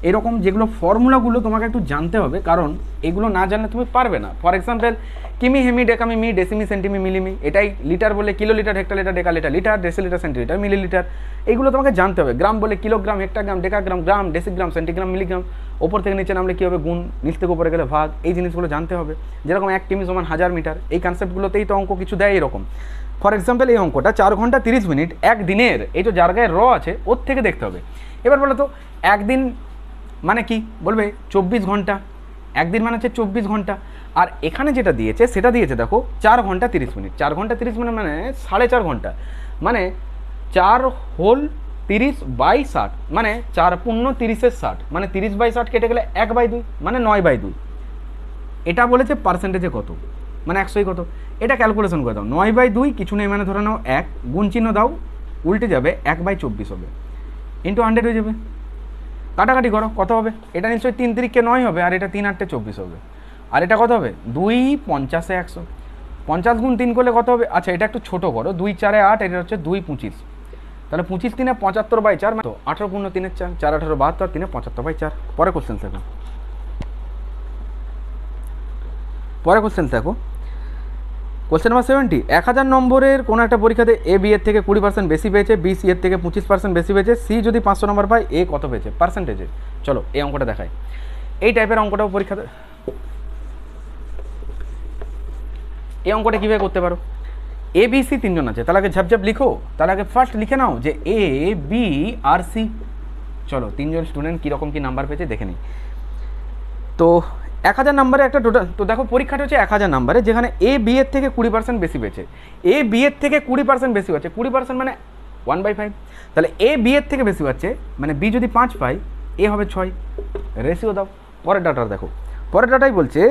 এরকম যেগুলো ফর্মুলাগুলো তোমাকে একটু জানতে হবে, কারণ এগুলো না জানলে তুমি পারবে না। ফর এক্সাম্পল কিমি হেমি ডেকামি মি ডেসিমি সেন্টিমি মিলিমি, এটাই লিটার বলে kilolitre hectolitre decalitre litre decilitre centilitre millilitre, এইগুলো তোমাকে জানতে হবে। গ্রাম বলে কিলোগ্রাম হেক্টাগ্রাম ডেকাগ্রাম গ্রাম ডেসিগ্রাম সেন্টিগ্রাম মিলিগ্রাম, ওপর থেকে নিচে নামলে কী হবে গুণ, নিচ থেকে উপরে গেলে ভাগ, এই জিনিসগুলো জানতে হবে। যেরকম 1 কিমি সমান 1000 মিটার, এই কনসেপ্টগুলোতেই তো অঙ্ক কিছু দেয় এরকম। ফর এক্সাম্পল এই অঙ্কটা 4 ঘন্টা 30 মিনিট একদিনের, এই তো যার গায়ে র আছে ওর থেকে দেখতে হবে। এবার বলো তো একদিন মানে কি, বলবে 24 ঘন্টা, একদিন মানে হচ্ছে 24 ঘন্টা, আর এখানে যেটা দিয়েছে সেটা দিয়েছে দেখো 4 ঘন্টা 30 মিনিট, 4 ঘন্টা 30 মিনিট মানে 4.5 ঘন্টা, মানে 4 হোল 30/60 মানে 4×30=60, মানে 30/60 কেটে গেলে 1/2 মানে 9/2। এটা বলেছে পার্সেন্টেজে কত, মানে 100 কত, এটা ক্যালকুলেশন করে দাও। 9/2 কিছু নেই মানে ধরে নাও 1, গুণ চিহ্ন দাও, উল্টে যাবে 1/24 হবে, ইন্টু 100 হয়ে যাবে। কাটাকাটি করো কত হবে, এটা নিশ্চয়ই 3 3 9 হবে, আর এটা 3 8 24 হবে, আর এটা কত হবে 2 50 100, 50 গুণ 3 করলে কত হবে, আচ্ছা এটা একটু ছোটো করো, 2 4 8, এটা হচ্ছে 2 25, তাহলে 25 3 75/4, তো 18 × 3 4, 4 18 72, 3 75/4। পরে কোশ্চেন দেখো, কোশ্চেন নাম্বার 70। 1000 নম্বরের কোনো একটা পরীক্ষাতে এ বি এর থেকে 20% বেশি পেয়েছে, বি সি এর থেকে 25% বেশি পেয়েছে, সি যদি 500 নম্বর পায়, এ কত পেয়েছে পার্সেন্টেজে। চলো এই অঙ্কটা দেখায়, এই টাইপের অঙ্কটাও পরীক্ষাতে, এই অঙ্কটা কীভাবে করতে পারো, এ বি সি 3 জন আছে, তাহলে আগে ঝাপঝাপ লিখো, তাহলে আগে ফার্স্ট লিখে নাও যে এ বি আর সি। চলো 3 জন স্টুডেন্ট কীরকম কী নাম্বার পেয়েছে দেখে নিই। তো 1000 নম্বরে একটা টোটাল, তো দেখো পরীক্ষাটা হচ্ছে 1000 নম্বরে, যেখানে এ বি এর থেকে 20% বেশি পেয়েছে, এ বি এর থেকে 20% বেশি হচ্ছে, 20% মানে 1/5, তাহলে এ বি এর থেকে বেশি পাচ্ছে, মানে বি যদি 5 পায়, এ হবে 6, রেশিও দাও। পরের ডাটা দেখো, পরের ডাটাই বলছে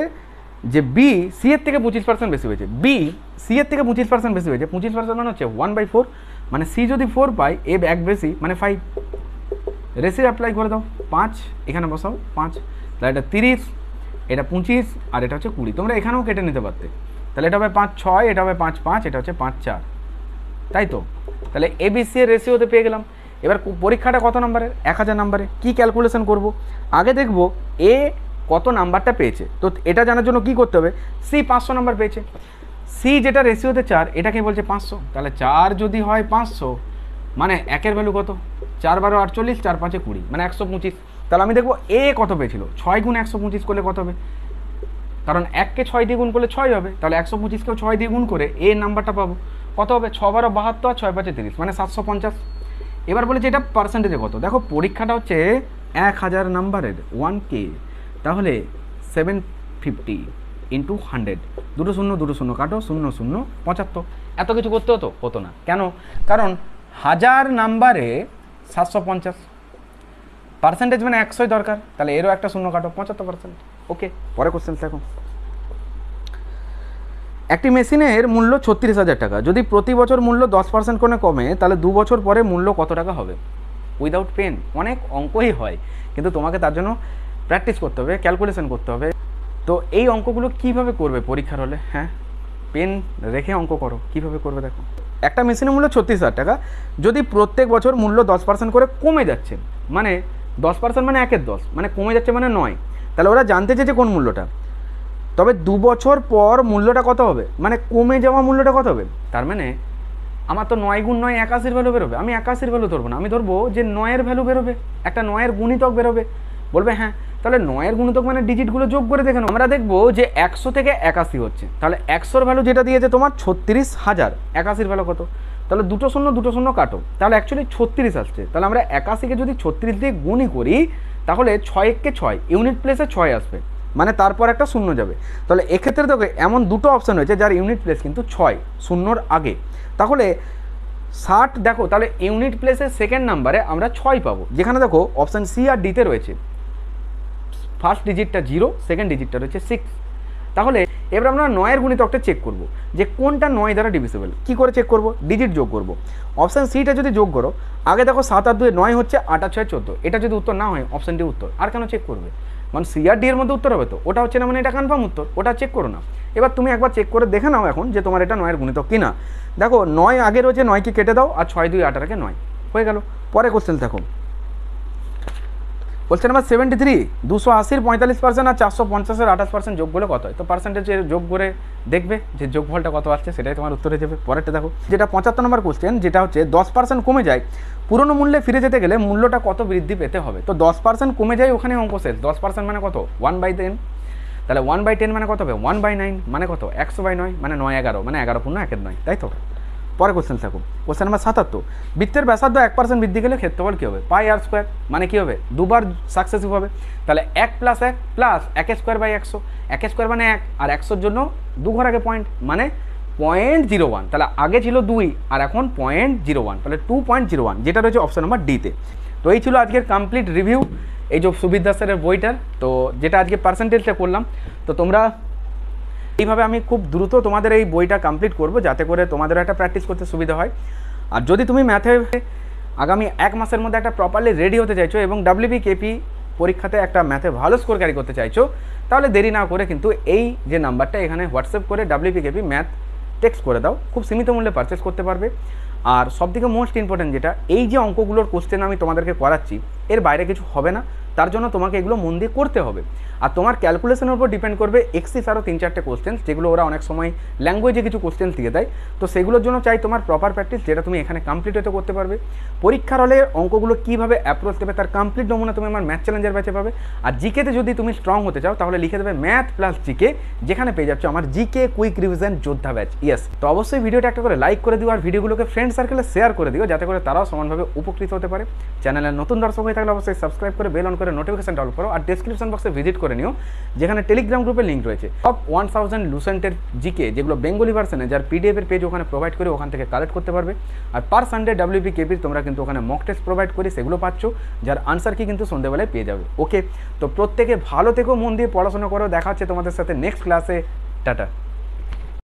যে বি সি এর থেকে 25% বেশি হয়েছে, বি সি এর থেকে 25% বেশি হয়েছে, 25% মানে হচ্ছে 1/4, মানে সি যদি 4 পায়, এ 1 বেশি মানে 5, রেশিও অ্যাপ্লাই করে দাও, 5 এখানে বসাও 5, তাহলে এটা 30, এটা 25, আর এটা হচ্ছে 20, তোমরা এখানেও কেটে নিতে পারতে, তাহলে এটা হবে 5 6, এটা হবে 5 5, এটা হচ্ছে 5 4, তাই তো। তাহলে এবিসি এর রেশিওতে পেয়ে গেলাম। এবার পরীক্ষাটা কত নম্বরের, 1000 নম্বরে, কী ক্যালকুলেশন করব, আগে দেখব এ কত নাম্বারটা পেয়েছে, তো এটা জানার জন্য কি করতে হবে, সি 500 নাম্বার পেয়েছে, সি যেটা রেশিওতে 4, এটাকে বলছে 500, তাহলে 4 যদি হয় 500, মানে একের ভ্যালু কত, 4 12 48, 4 5 20, মানে 125। তাহলে আমি দেখবো এ কত পেয়েছিল, 6 গুণ 125 করলে কত হবে, কারণ 1কে 6 দিয়ে গুণ করলে 6 হবে, তাহলে 125কেও 6 দিয়ে গুণ করে এ নাম্বারটা পাবো, কত হবে 6 12 72, 6 5 30, মানে 750। এবার বলেছে এটা পার্সেন্টেজে কত, দেখো পরীক্ষাটা হচ্ছে 1000 নাম্বারের 1K, তাহলে 750 × 100, 2 0 2 0 কাটো, 0 0 75। এত কিছু করতে হতো না, কেন, কারণ 1000 নাম্বারে 750, পার্সেন্টেজ মানে 100 দরকার, তাহলে এরও একটা 0 কাটো, 75%। ওকে, পরে কোশ্চেন দেখো, একটি মেশিনের মূল্য 36,000 টাকা, যদি প্রতি বছর মূল্য 10% করে কমে, তাহলে 2 বছর পরে মূল্য কত টাকা হবে। উইদাউট পেন অনেক অঙ্কই হয়, কিন্তু তোমাকে তার জন্য প্র্যাকটিস করতে হবে, ক্যালকুলেশন করতে হবে। তো এই অঙ্কগুলো কিভাবে করবে পরীক্ষার হলে, হ্যাঁ পেন রেখে অঙ্ক করো, কিভাবে করবে দেখো। একটা মেশিনের মূল্য 36,000 টাকা, যদি প্রত্যেক বছর মূল্য 10% করে কমে যাচ্ছে, মানে 10% মানে 1/10, মানে কমে যাচ্ছে মানে 9, তাহলে ওরা জানতে চেয়েছে কোন মূল্যটা, তবে 2 বছর পর মূল্যটা কত হবে, মানে কমে যাওয়া মূল্যটা কত হবে, তার মানে আমার তো 9 গুণ 9 81 ভ্যালু বেরোবে, আমি 81 ভ্যালু ধরবো না, আমি ধরবো যে 9 ভ্যালু বেরোবে, একটা 9 গুণিতক বেরোবে, বলবে হ্যাঁ, তাহলে 9 গুণিতক মানে ডিজিটগুলো যোগ করে দেখে আমরা দেখবো যে 100 থেকে 81 হচ্ছে, তাহলে 100 ভ্যালু যেটা দিয়েছে তোমার 36,000, 81 ভ্যালু কত, তাহলে 2 0 2 0 কাটো, তাহলে অ্যাকচুয়ালি 36 আসছে, তাহলে আমরা 81কে যদি 36 দিয়ে গুণই করি, তাহলে 6 কে 6, ইউনিট প্লেসে 6 আসবে, মানে তারপর একটা 0 যাবে, তাহলে এক্ষেত্রে দেখো এমন দুটো অপশান হয়েছে যার ইউনিট প্লেস কিন্তু 6 0-র আগে, তাহলে 60 দেখো, তাহলে ইউনিট প্লেসের সেকেন্ড নাম্বারে আমরা 6 পাবো, যেখানে দেখো অপশান সি আর ডিতে রয়েছে ফার্স্ট ডিজিটটা 0, সেকেন্ড ডিজিটটা রয়েছে 6। তাহলে এবার আমরা 9-এর গুণিতকটা চেক করব যে কোনটা 9 দ্বারা ডিভিজিবল, কী করে চেক করব, ডিজিট যোগ করব, অপশান সিটা যদি যোগ করো, আগে দেখো 7 আর 2 9 হচ্ছে, 8 আর 6 14, এটা যদি উত্তর না হয় অপশান ডি উত্তর, আর কেন চেক করবে, মানে সি আর ডি এর মধ্যে উত্তর হবে, তো ওটা হচ্ছে না মানে এটা কনফার্ম উত্তর, ওটা চেক করো না। এবার তুমি একবার চেক করে দেখে নাও এখন যে তোমার এটা 9-এর গুণিতক কিনা, দেখো 9 আগে রয়েছে, 9কে কেটে দাও, আর 6 2 8 9 হয়ে গেল। পরে কোশ্চেন দেখো, কোশ্চেন নাম্বার 73, 280-র 45% আর 450-এর 28% যোগ করলে কত হয়, তো পার্সেন্টেজের যোগ করে দেখবে যে যোগফলটা কত আসছে, সেটাই তোমার উত্তর হয়ে যাবে। পরেরটা দেখো, যেটা 75 নম্বর কোশ্চেন, যেটা হচ্ছে 10% কমে যায়, পুরনো মূল্যে ফিরে যেতে গেলে মূল্যটা কত বৃদ্ধি পেতে হবে, তো 10% কমে যায়, ওখানে অঙ্ক শেষ, 10% মানে কত 1/10, তাহলে 1/10 মানে কত হবে 1/9, মানে কত 100/9, মানে 9 11, মানে 11 পূর্ণ 1 9, তাই তো। পরে কোশ্চেন থাকুক, কোশ্চেন নাম্বার 77, বৃত্তের ব্যাসার্ধ 1% বৃদ্ধি গেলে ক্ষেত্রফল কী হবে, পাই আর স্কোয়ার, মানে কী হবে দুবার সাকসেসিভ হবে, তাহলে 1 + 1 + 1² / 100, 1² মানে 1, আর 100-র জন্য 2 ঘর আগে পয়েন্ট, মানে 0.01, তাহলে আগে ছিল 2 আর এখন 0.01, তাহলে 2.01, যেটা রয়েছে অপশন নাম্বার ডিতে। তো এই ছিল আজকের কমপ্লিট রিভিউ এই যে সুবিদ দাসের বইটার, তো যেটা আজকে পার্সেন্টেজটা করলাম। তো তোমরা এইভাবে আমি খুব দ্রুত তোমাদের এই বইটা কমপ্লিট করব, যাতে করে তোমাদেরও একটা প্র্যাকটিস করতে সুবিধা হয়। আর যদি তুমি ম্যাথে আগামী 1 মাসের মধ্যে একটা প্রপারলি রেডি হতে চাইছো এবং WBKP পরীক্ষাতে একটা ম্যাথে ভালো স্কোর ক্যারি করতে চাইছো, তাহলে দেরি না করে কিন্তু এই যে নাম্বারটা এখানে হোয়াটসঅ্যাপ করে WBKP ম্যাথ টেক্সট করে দাও, খুব সীমিত মূল্যে পারচেস করতে পারবে। আর সবথেকে মোস্ট ইম্পর্টেন্ট যেটা, এই যে অঙ্কগুলোর কোশ্চেন আমি তোমাদেরকে করাচ্ছি এর বাইরে কিছু হবে না, তার জন্য তোমাকে এগুলো মন দিয়ে করতে হবে। আর তোমার ক্যালকুলেশনের উপর ডিপেন্ড করবে এক্সিস আরও 3-4টে কোশ্চেন, যেগুলো ওরা অনেক সময় ল্যাঙ্গুয়েজে কিছু কোশ্চেন দিয়ে দেয়। তো সেগুলোর জন্য চাই তোমার প্রপার প্র্যাকটিস, যেটা তুমি এখানে কমপ্লিট হতে করতে পারবে। পরীক্ষার হলে অঙ্কগুলো কীভাবে অ্যাপ্রোচ দেবে তার কমপ্লিট নমুনা তুমি আমার ম্যাথ চ্যালেঞ্জের ব্যাচে পাবে। আর জিকেতে যদি তুমি স্ট্রং হতে চাও তাহলে লিখে দেবে ম্যাথ প্লাস জিকে, যেখানে পেয়ে যাচ্ছ আমার জিকে কুইক রিভিশন যোদ্ধা ব্যাচ। ইয়েস, তো অবশ্যই ভিডিওটা একটা করে লাইক করে দিও আর ভিডিওগুলোকে ফ্রেন্ড সার্কেলে শেয়ার করে দিও, যাতে করে তারাও সমানভাবে উপকৃত হতে পারে। চ্যানেলের নতুন দর্শক হয়ে থাকলে অবশ্যই সাবস্ক্রাইব করে বেল অন করে নোটিফিকেশন অল করো। আর ডেসক্রিপশন বক্সে ভিজিট করে নিও, যেখানে টেলিগ্রাম গ্রুপের লিঙ্ক রয়েছে। টপ 1000 লুসেন্টের জিকে, যেগুলো বেঙ্গলি ভার্সনে, যার PDF এর পেজ ওখানে প্রোভাইড করে, ওখান থেকে কালেক্ট করতে পারবে। আর পার সানডে WBKP তোমরা কিন্তু ওখানে মক টেস্ট প্রোভাইড করি, সেগুলো পাচ্ছ, যার আনসার কি কিন্তু সন্ধ্যেবেলায় পেয়ে যাবে। ওকে, তো প্রত্যেকে ভালো থেকো, মন দিয়ে পড়াশোনা করো। দেখা হচ্ছে তোমাদের সাথে নেক্সট ক্লাসে। টাটা।